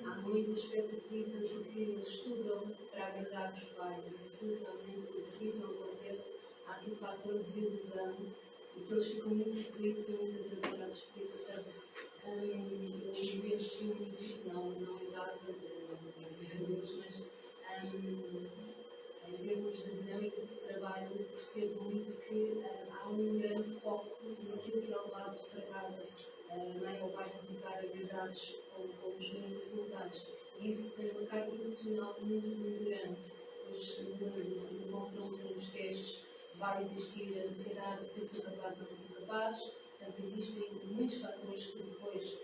Há muita expectativa de que eles estudam para agradar os pais e se realmente isso não acontece, há aqui o fator desilusão e que eles ficam muito aflitos e muito atrapalhados por isso. Portanto, eu penso muito isso, não em casa, mas em termos de dinâmica de trabalho, percebo muito que há um grande foco naquilo que é levado para casa. A mãe ou o pai vão ficar agradados com os mesmos resultados. E isso tem uma carga emocional muito, muito grande. Pois, no confronto com os testes, vai existir a ansiedade se eu sou capaz ou não sou capaz. Portanto, existem muitos fatores que depois,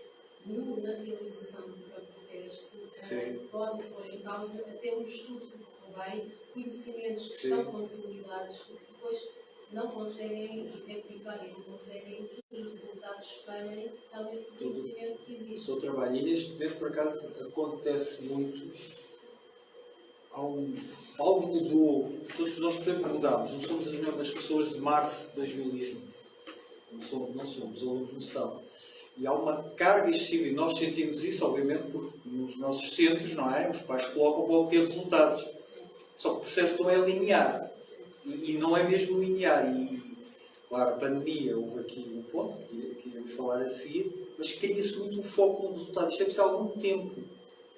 na realização do próprio teste, podem pôr em causa até um estudo que correu bem, conhecimentos que estão consolidados, porque depois não conseguem efetivar e não conseguem que os resultados espelhem realmente o conhecimento que existe. O trabalho. E neste momento, por acaso, acontece muito. Algo mudou. Todos nós mudámos. Não somos as mesmas pessoas de março de 2020. Não somos. Os alunos não são. E há uma carga excessiva. E nós sentimos isso, obviamente, porque nos nossos centros, não é? Os pais colocam para obter resultados. Só que o processo não é linear. E não é mesmo linear. Claro, a pandemia, houve aqui um ponto que íamos falar a seguir, mas cria-se muito um foco no resultado. Isto é preciso algum tempo,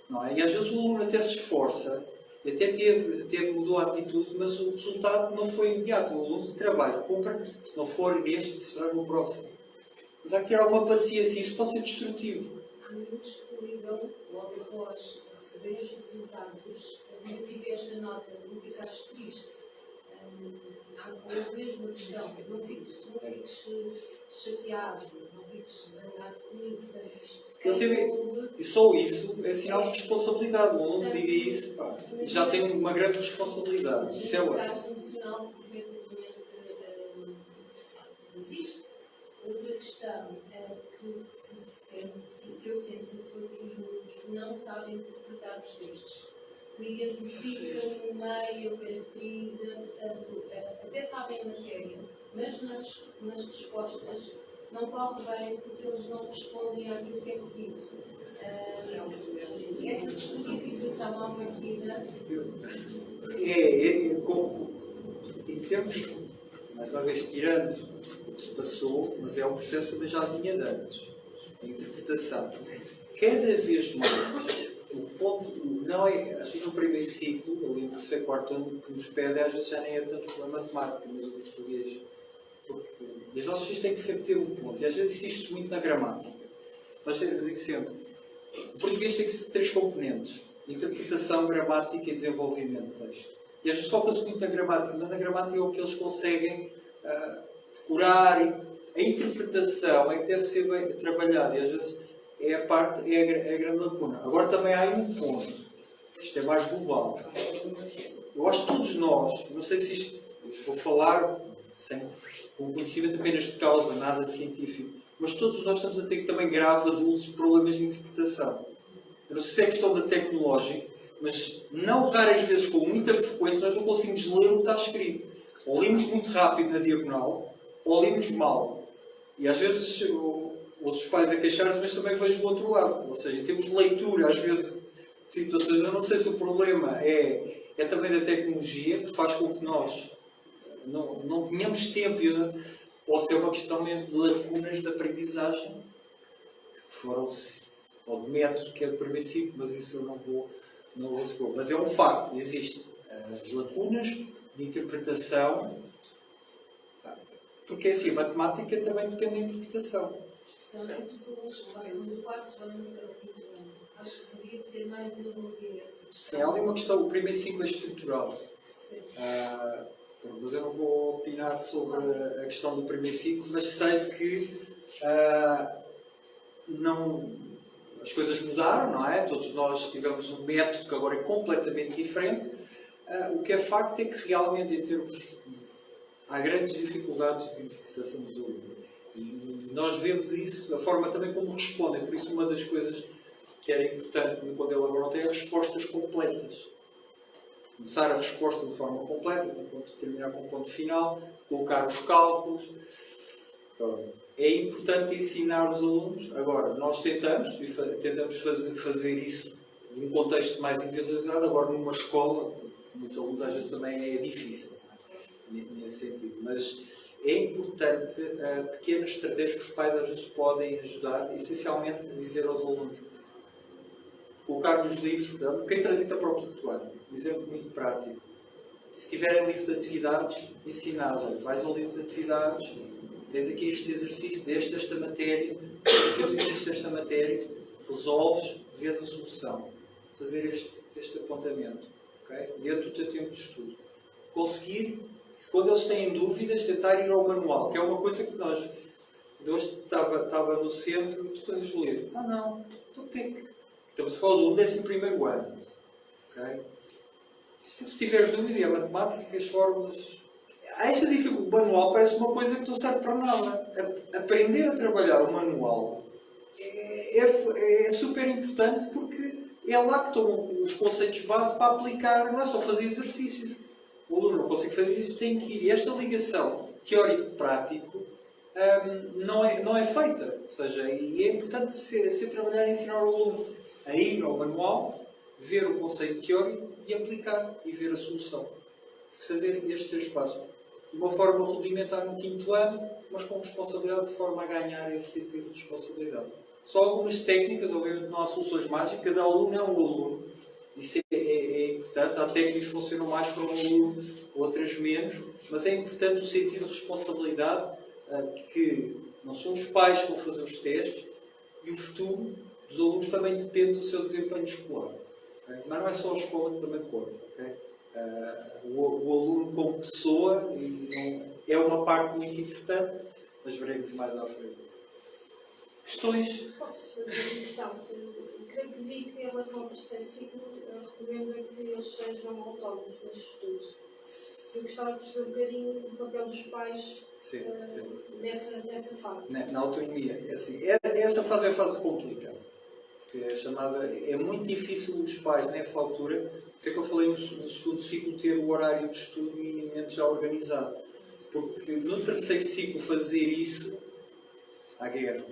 não é? E às vezes o aluno até se esforça, até mudou a atitude, mas o resultado não foi imediato. O aluno de trabalho cumpre, se não for neste, será no próximo. Mas há que ter alguma paciência, isso pode ser destrutivo. Há muitos que ligam logo após receber os resultados. Não tiveste a nota, não ficaste triste. Há a mesma questão, não fiques chateado, não fiques zangado comigo. E só isso é sinal de responsabilidade. O aluno diga isso, pá, já tem uma grande responsabilidade. Isso é O ótimo. estado funcional que efetivamente existe. Outra questão que eu senti foi que os miúdos não sabem interpretar os textos. O identifica no meio, caracteriza, portanto, até sabem a matéria, mas nas respostas não corre bem porque eles não respondem àquilo que é pedido. Essa especificação à partida. Em termos, mais uma vez, tirando o que se passou, mas é um processo que já vinha de antes. A interpretação. Cada vez mais, o ponto, não é, acho que no primeiro ciclo, ali no terceiro, quarto ano, que nos pede, às vezes já nem é tanto a matemática, mas o português. Porque os nossos filhos têm que sempre ter um ponto, e às vezes existe muito na gramática. Nós eu digo sempre, o português tem que ser 3 componentes: interpretação, gramática e desenvolvimento de texto. E às vezes foca-se muito na gramática, mas na gramática é o que eles conseguem decorar. A interpretação é que deve ser bem trabalhada, e às vezes é a grande lacuna. Agora também há aí um ponto, isto é mais global. Eu acho que todos nós, não sei se isto, vou falar com conhecimento apenas de causa, nada científico, mas todos nós estamos a ter também grave adultos problemas de interpretação. Eu não sei se é questão da tecnológica, mas não raras vezes, com muita frequência, nós não conseguimos ler o que está escrito. Ou lemos muito rápido na diagonal, ou lemos mal. E às vezes outros pais a queixar-se, mas também vejo o outro lado. Ou seja, em termos de leitura, às vezes, de situações, eu não sei se o problema é também da tecnologia, que faz com que nós não tenhamos tempo, ou se é uma questão mesmo de lacunas de aprendizagem, que foram, ou de método, que é do primeiro ciclo, mas isso eu não vou supor. Mas é um facto, existem as lacunas de interpretação, porque assim, a matemática também depende da interpretação. Especialmente os alunos do quarto ano para o quinto ano. Acho que podia ser mais desenvolvida essa questão. Sim, há ali uma questão, o primeiro ciclo é estrutural. Mas eu não vou opinar sobre a questão do primeiro ciclo, mas sei que as coisas mudaram, não é? Todos nós tivemos um método que agora é completamente diferente. O que é facto é que realmente, em termos, há grandes dificuldades de interpretação dos alunos. E nós vemos isso, a forma também como respondem. Por isso, uma das coisas que era importante quando elaboram é as respostas completas. Começar a resposta de forma completa, com um ponto, terminar com um ponto final, colocar os cálculos. É importante ensinar os alunos. Agora, nós tentamos fazer isso num contexto mais individualizado. Agora, numa escola, muitos alunos às vezes também é difícil, nesse sentido. Mas é importante pequenas estratégias que os pais às vezes podem ajudar, essencialmente a dizer aos alunos, colocar nos livros, quem transita para o quinto ano, um exemplo muito prático. Se tiverem livro de atividades, ensinar, olha, vais ao livro de atividades, tens aqui este exercício desta matéria, tens aqui os exercícios desta matéria, resolves, vês a solução. Fazer este apontamento, okay? Dentro do teu tempo de estudo. Conseguir, quando eles têm dúvidas, tentar ir ao manual, que é uma coisa que nós, hoje estava no centro, tu tens o livro. Não, então estamos a falar do 11º ano. Okay? Então, se tiveres dúvida, a matemática, as fórmulas... Esta dificuldade, o manual parece uma coisa que não serve para nada. Aprender a trabalhar o manual é super importante, porque é lá que estão os conceitos base para aplicar, não é só fazer exercícios. O aluno não consegue fazer isso, tem que ir. E esta ligação teórico-prático não é feita. Ou seja, e é importante ser trabalhar e ensinar o aluno a ir ao manual, ver o conceito teórico e aplicar e ver a solução. Se fazer estes 3 passos. de uma forma rudimentar no 5º ano, mas com responsabilidade, de forma a ganhar esse sentido de responsabilidade. Só algumas técnicas, obviamente não há soluções mágicas, cada aluno é um aluno. Isso é importante. Há técnicas que funcionam mais para um aluno, outras menos, mas é importante o sentido de responsabilidade, que não são os pais que vão fazer os testes, e o futuro dos alunos também depende do seu desempenho escolar. Okay? Mas não é só a escola que também conta. Okay? O aluno como pessoa é uma parte muito importante, mas veremos mais à frente. Questões? Posso fazer uma questão? Creio que vi que em relação ao 3º ciclo recomenda que eles sejam autónomos nos estudos. Eu gostava de perceber um bocadinho o papel dos pais Sim. nessa fase. Na autonomia. É assim, essa fase é a fase complicada. Porque é muito difícil os pais, nessa altura, por isso é que eu falei no 2º ciclo, ter o horário de estudo minimamente já organizado. Porque no 3º ciclo fazer isso, há guerra.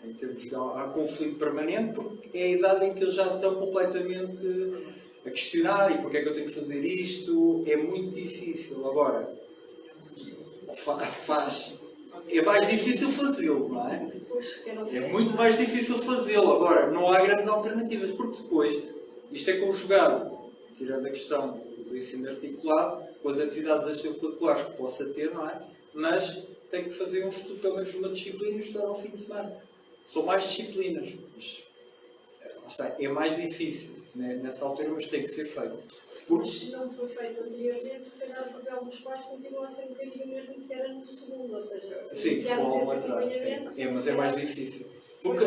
Em termos de, há conflito permanente, porque é a idade em que eles já estão completamente a questionar e porque é que eu tenho que fazer isto. É muito difícil. Agora, é mais difícil fazê-lo, não é? É muito mais difícil fazê-lo. Agora, não há grandes alternativas, porque depois, isto é conjugado, tirando a questão do ensino articulado, com as atividades extracurriculares que possa ter, não é? Mas tem que fazer um estudo, pelo menos uma disciplina, e estudar ao fim de semana. São mais disciplinas, mas é mais difícil, né? Nessa altura, mas tem que ser feito. Porque se não foi feito anteriormente, se calhar o papel dos pais continua a ser um bocadinho o mesmo que era no 2º, ou seja, sim, iniciarmos esse atrás. acompanhamento... Mas é mais difícil. Porque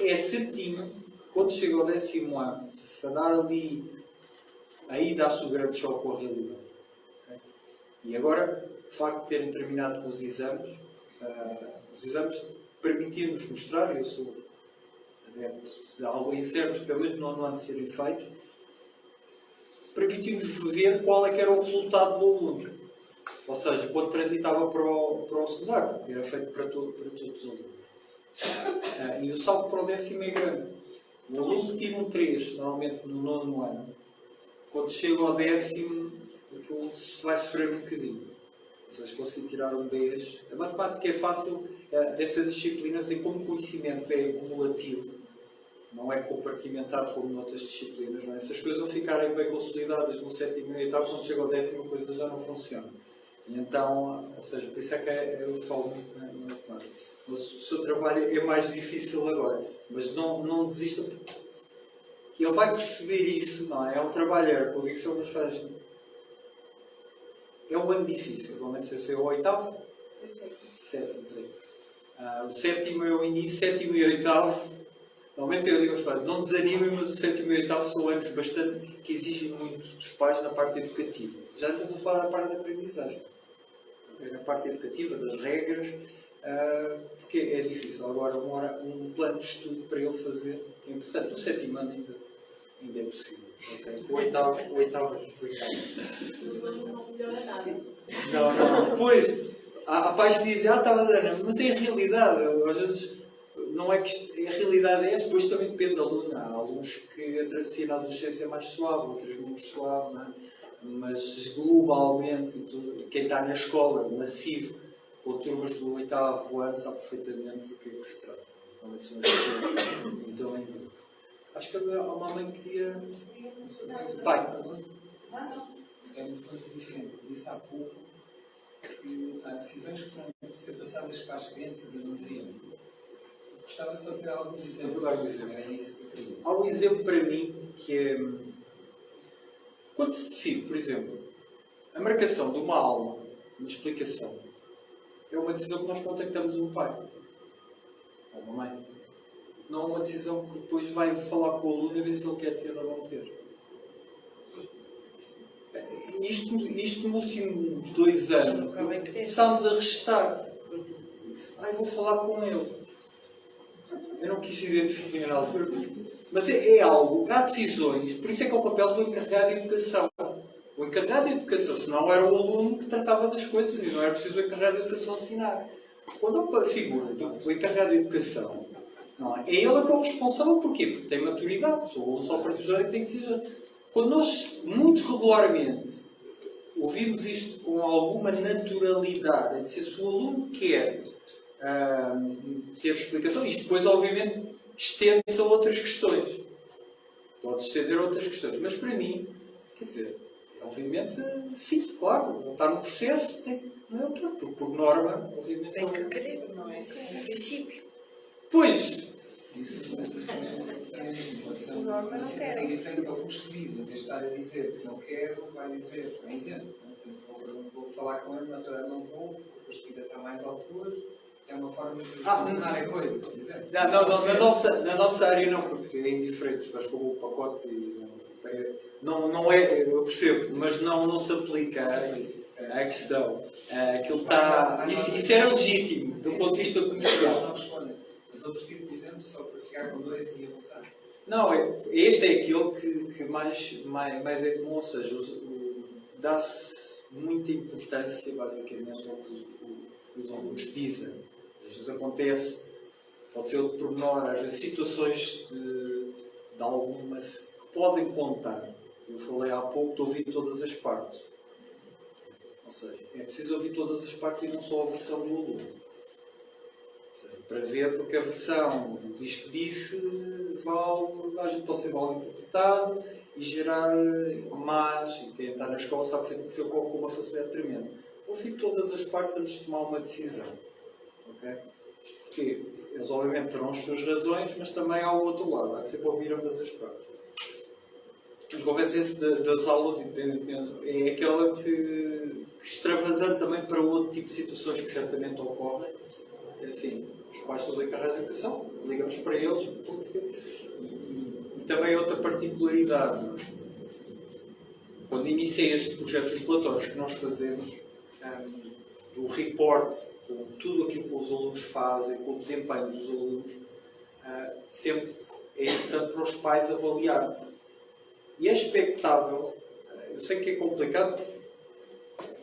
é certinho, quando chega ao 10º ano, se andar ali, aí dá-se o grande choque com a realidade. Okay? E agora, o facto de terem terminado com os exames permitiu-nos mostrar, eu sou adepto de algo incerto, pelo menos não há de serem feitos, permitiu-nos ver qual é que era o resultado do aluno. Ou seja, quando transitava para o secundário, porque era feito para todos os alunos. E o salto para o 10º é grande. O aluno que tira um 3, normalmente no 9º ano, quando chega ao 10º, aquilo vai sofrer um bocadinho. Se vais conseguir tirar um 10, a matemática é fácil, dessas disciplinas, em como o conhecimento é acumulativo, não é compartimentado como noutras disciplinas, não é? Se as coisas não ficarem bem consolidadas no 7º e 8º, quando chega ao 10º a coisa já não funciona. E então, ou seja, por isso é que eu falo muito na matemática. Mas o seu trabalho é mais difícil agora, mas não desista, porque ele vai perceber isso, não é? É um trabalho, como digo, são meus pais. É um ano difícil, normalmente se é o 8º, Foi 7º. 7º. O 7º é o início, 7º e 8º. Normalmente eu digo aos pais, não desanimem, mas o 7º e 8º são anos bastante que exigem muito dos pais na parte educativa. Já estamos a falar da parte da aprendizagem. Na parte educativa, das regras, porque é difícil. Agora, um plano de estudo para ele fazer é importante. O 7º ano ainda é possível. Okay? O 8º é complicado. Não melhora nada. Não. Pois, há pais que dizem, estavas a dizer, mas é a realidade. Às vezes, não é que a realidade é esta, depois também depende da aluna. Há alunos que a travessia na adolescência é mais suave, outros menos suave, não é? Mas globalmente, quem está na escola, massivo, com turmas do 8º ano, sabe perfeitamente do que é que se trata. Normalmente são as pessoas então, acho que há uma mãe que queria... Pai. É muito diferente. Disse há pouco que há decisões que estão a ser passadas para as crianças e não teriam. Gostava só de ter alguns exemplos. Era isso que eu queria. Há um exemplo para mim que é... Quando se decide, por exemplo, a marcação de uma aula, uma explicação, é uma decisão que nós contactamos um pai ou uma mãe. Não é uma decisão que depois vai falar com o aluno e ver se ele quer ter ou não ter. Isto nos últimos 2 anos, começámos a restar. Eu vou falar com ele. Eu não quis identificar na altura, mas é algo, há decisões, por isso é que é o papel do encarregado de educação. O encarregado de educação, senão era o aluno que tratava das coisas e não era preciso o encarregado de educação assinar. Quando a figura do encarregado de educação, não é ele que é o responsável, porquê? Porque tem maturidade, só a partir de que tem decisões. Quando nós, muito regularmente, ouvimos isto com alguma naturalidade. É dizer, se o aluno quer ter explicação, isto depois, obviamente, estende-se a outras questões. Pode estender a outras questões. Mas para mim, quer dizer, obviamente, sim, claro, ele está no processo, não é outro, porque por norma, obviamente... Tem que querer, não é? No princípio. Pois! Isso pode ser uma situação diferente para alguns que vivem. Em vez de estar a dizer que não quero, vai dizer, por exemplo, vou falar com ele, mas agora não vou, porque depois que está mais à altura. É uma forma de tornar a coisa, por exemplo. Na nossa área não, porque é indiferente, faz como o pacote e não é, eu percebo, mas não se aplica à questão. Aquilo está. Isso era legítimo, do ponto de vista comercial. Não respondem. Mas outro tipo de exemplo, só para ficar com dois e avançar. Não, este é aquele que mais é comum, ou seja, dá-se muita importância, basicamente, ao que os alunos dizem. Às vezes acontece, pode ser outro pormenor, às vezes situações de algumas que podem contar. Eu falei há pouco de ouvir todas as partes. Ou seja, é preciso ouvir todas as partes e não só a versão do aluno. Ou seja, para ver, porque a versão diz que disse, às vezes pode ser mal interpretado e gerar más, e quem está na escola sabe que aconteceu com uma facilidade tremenda. Ouvir todas as partes antes de tomar uma decisão. Okay? Porque eles obviamente terão as suas razões, mas também há o outro lado, há que sempre ouvir ambas as partes. Mas convence-se das aulas, é aquela que extravasando também para outro tipo de situações que certamente ocorrem. É assim, os pais estão a encarregar de educação, ligamos para eles, e também outra particularidade. Quando iniciei este projeto dos relatórios que nós fazemos, do report, com tudo aquilo que os alunos fazem, com o desempenho dos alunos, sempre é importante para os pais avaliarem. E é expectável, eu sei que é complicado,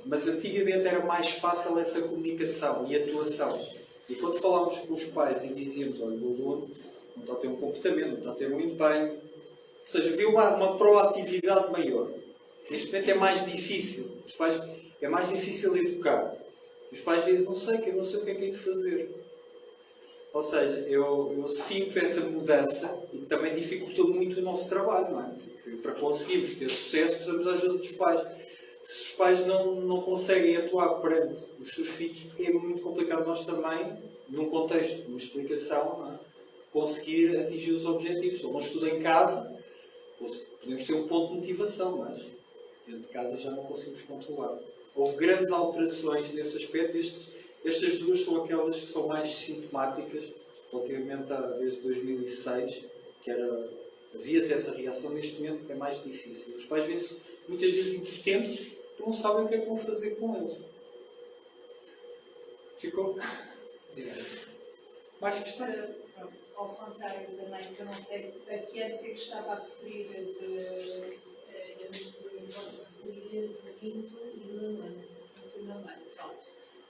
mas antigamente era mais fácil essa comunicação e atuação. E quando falávamos com os pais e dizíamos, olha, o aluno não está a ter um comportamento, não está a ter um empenho, ou seja, havia uma proatividade maior. Neste momento é mais difícil, os pais, é mais difícil educar. Os pais dizem, não sei o que é que é de fazer. Ou seja, eu sinto essa mudança e que também dificulta muito o nosso trabalho, não é? Porque para conseguirmos ter sucesso precisamos da ajuda dos pais. Se os pais não conseguem atuar perante os seus filhos, é muito complicado nós também, num contexto de uma explicação, não é? Conseguir atingir os objetivos. Se não estuda em casa, podemos ter um ponto de motivação, mas dentro de casa já não conseguimos controlar. Houve grandes alterações nesse aspecto. Estas duas são aquelas que são mais sintomáticas, relativamente desde 2006, que havia-se essa reação. Neste momento que é mais difícil. Os pais veem-se muitas vezes impotentes porque não sabem o que é que vão fazer com eles. Ficou? Mais questões? Ao contrário da mãe, que eu não sei a que antes é que estava a referir no quinto e no nono ano.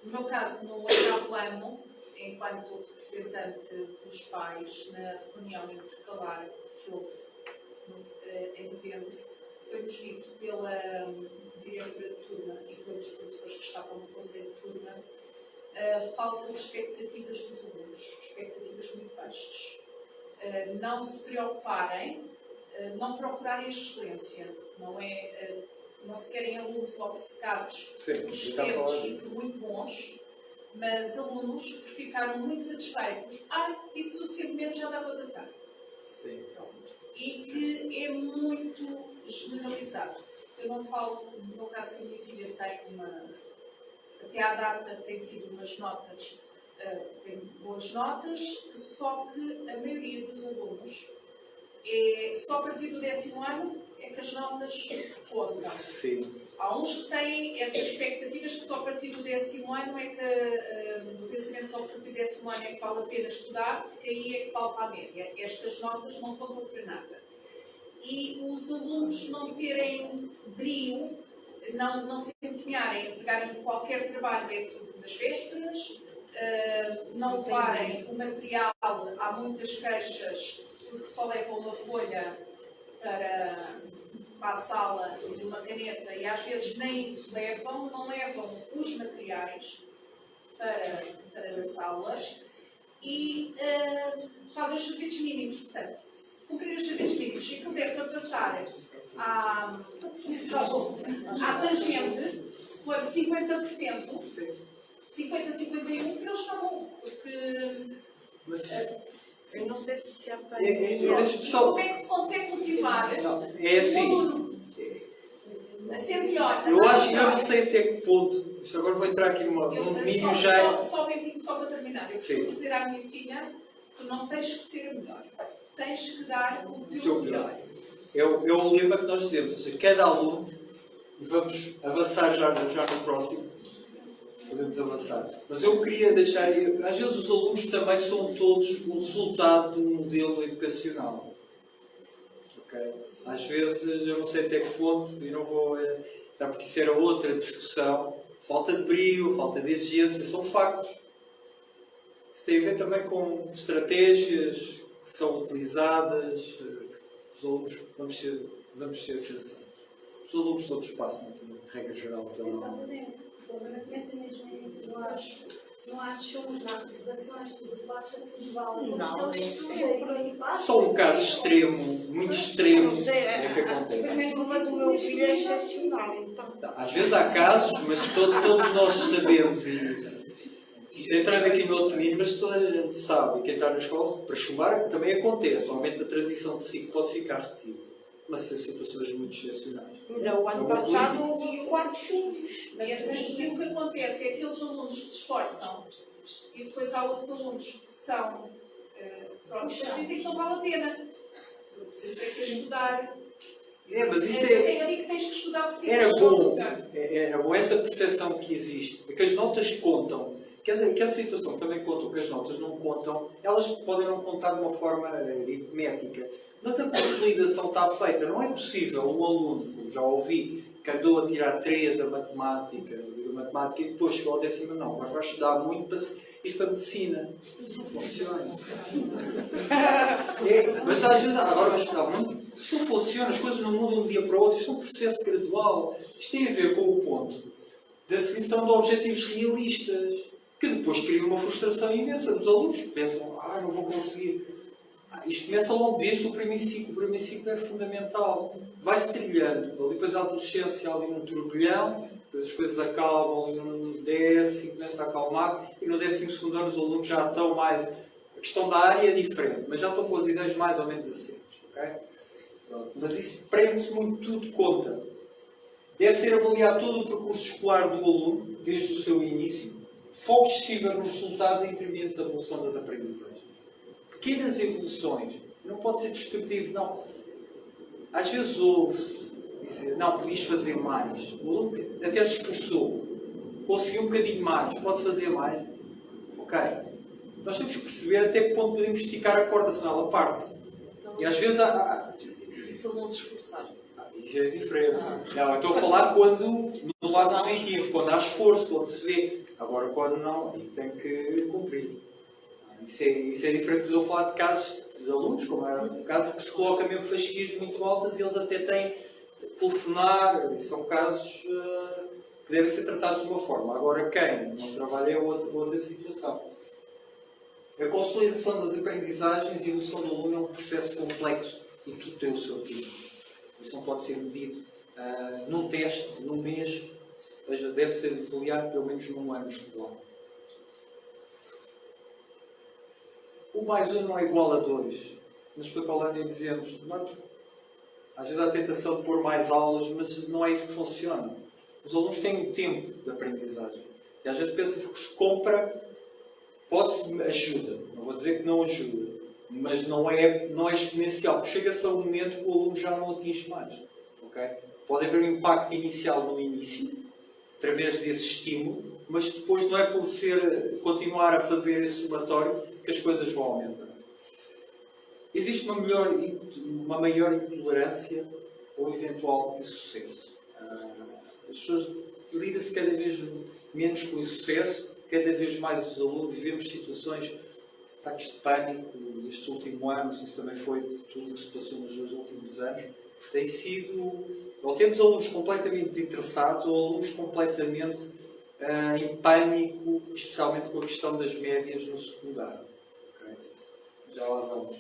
No meu caso, no 8º ano, enquanto representante dos pais na reunião intercalar que houve em novembro, foi-nos dito pela diretora de turma e pelos professores que estavam no conselho de turma a falta de expectativas dos alunos, expectativas muito baixas. Não se preocuparem, não procurarem a excelência, não se querem alunos obcecados, excelentes e por muito bons, mas alunos que ficaram muito satisfeitos. Tive suficientemente, já dá para passar. Sim. E que é muito generalizado. Eu não falo, no meu caso, que a minha filha tem até à data tem tido umas notas, tem boas notas, só que a maioria dos alunos, só a partir do 10º ano, é que as notas contam. Sim. Há uns que têm essas expectativas que só a partir do 10º ano é que, o pensamento só a partir do 10º ano é que vale a pena estudar, porque aí é que falta a média. Estas notas não contam para nada. E os alunos não terem brio, não se empenharem a entregarem qualquer trabalho dentro das vésperas, não levarem o material, há muitas queixas, porque só levam uma folha para a sala e uma caneta, e às vezes nem isso levam, não levam os materiais para as aulas e fazem os serviços mínimos. Portanto, cumprir os serviços mínimos. E aquilo deve para passar à tangente, se for 50%, 50-51, eles não vão, porque... Eu não sei se há para. Como é que se consegue motivar Não, é assim. o aluno a ser melhor? Eu não sei até que ponto. Isto agora vou entrar aqui num domínio já. Só para terminar. Eu costumo dizer à minha filha: tu não tens que ser a melhor, tens que dar o teu melhor. É o lema que nós dizemos, ou seja, cada aluno, e vamos avançar já no próximo, podemos avançar. Mas eu queria deixar, às vezes os alunos também são todos o resultado de um modelo educacional. Okay? Às vezes, eu não sei até que ponto, e não vou, sabe, porque isso era outra discussão, falta de brio, falta de exigência, são factos. Isso tem a ver também com estratégias que são utilizadas, os alunos, vamos ser sensatos. Os alunos todos passam, de regra geral, também. Exatamente. O problema começa mesmo nisso. Não há chumbo na motivações, tudo passa, tudo vale. Não, Se eles nem estudam e passam. Só um caso extremo, muito extremo, Não sei, é que acontece. a turma do meu filho é excepcional, então. Às vezes há casos, mas todos nós sabemos, e entrando aqui no outro domínio, mas toda a gente sabe, e quem está na escola, para chumbar também acontece, somente na transição de ciclo pode ficar retido. Mas são situações muito excepcionais. Ainda o ano passado houve 4 chumbos. E assim, o que acontece é aqueles alunos que se esforçam e depois há outros alunos que são pronto, mas dizem que não vale a pena. Tens que estudar. Mas isto Eu digo que tens que estudar porque era tens que bom, lugar. era bom essa percepção que existe, é que as notas contam, que a situação também conta, que as notas não contam, elas podem não contar de uma forma aritmética, mas a consolidação está feita. Não é possível um aluno, como já ouvi, que andou a tirar 3 a matemática e depois chegou ao 10º, não, agora vai estudar muito para isto para medicina. Isso não funciona. Mas às vezes, agora vai estudar muito. Isso não funciona, as coisas não mudam de um dia para o outro, isto é um processo gradual. Isto tem a ver com o ponto da definição de objetivos realistas, que depois cria uma frustração imensa dos alunos que pensam, não vou conseguir. Isto começa logo desde o primeiro ciclo. O primeiro ciclo é fundamental. Vai-se trilhando. Ali depois a adolescência há ali um turbilhão, depois as coisas acalmam ali no 10º, começa a acalmar, e no 12º ano os alunos já estão mais... A questão da área é diferente, mas já estão com as ideias mais ou menos assentes. Okay? Mas isso prende-se muito, tudo conta. Deve ser avaliado todo o percurso escolar do aluno, desde o seu início, foco excessivo nos resultados em detrimento da evolução das aprendizagens. Pequenas evoluções, não pode ser destrutivo, não. Às vezes ouve-se dizer, não, podias fazer mais. O aluno até se esforçou, conseguiu um bocadinho mais, pode fazer mais. Ok. Nós temos que perceber até que ponto podemos esticar a corda, senão ela parte. E às vezes há... E se ele não se esforçar? Isso é diferente. Não, eu estou a falar quando, no lado positivo, quando há esforço, quando se vê. Agora, quando não, aí tem que cumprir. Isso é diferente de eu falar de casos de alunos, como era um caso que se coloca mesmo fasquias muito altas e eles até têm de telefonar. E são casos que devem ser tratados de uma forma. Agora, quem não trabalha é outra situação. A consolidação das aprendizagens e a evolução do aluno é um processo complexo e tudo tem o seu tempo. Isso não pode ser medido num teste, num mês, ou seja, deve ser avaliado pelo menos num ano escolar. O mais 1 não é igual a 2. Nos Papalândia dizemos, às vezes há a tentação de pôr mais aulas, mas não é isso que funciona. Os alunos têm um tempo de aprendizagem. E às vezes pensa-se que se compra, pode-se ajuda. Não vou dizer que não ajuda. Mas não é exponencial. Chega-se a um momento que o aluno já não atinge mais. Okay? Pode haver um impacto inicial no início, através desse estímulo, mas depois não é por continuar a fazer esse somatório que as coisas vão aumentar. Existe uma maior intolerância ao eventual insucesso. As pessoas lidam-se cada vez menos com o insucesso, cada vez mais os alunos, e vemos situações ataques de pânico, este último ano, isso também foi tudo o que se passou nos 2 últimos anos, tem sido, ou temos alunos completamente desinteressados, ou alunos completamente em pânico, especialmente com a questão das médias no secundário. Okay? Já lá vamos.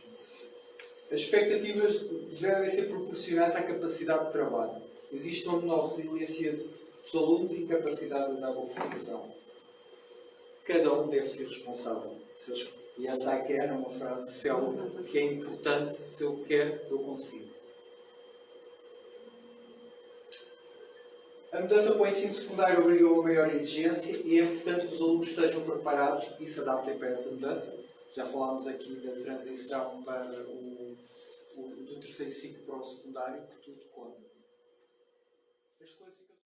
As expectativas devem ser proporcionais à capacidade de trabalho. Existe uma menor resiliência dos alunos e capacidade de dar boa formação. Cada um deve ser responsável. E essa aqui é uma frase célebre que é importante: se eu quero, eu consigo. A mudança para o ensino secundário obriga a uma maior exigência e é importante que os alunos estejam preparados e se adaptem para essa mudança. Já falámos aqui da transição para do terceiro ciclo para o secundário, que tudo conta.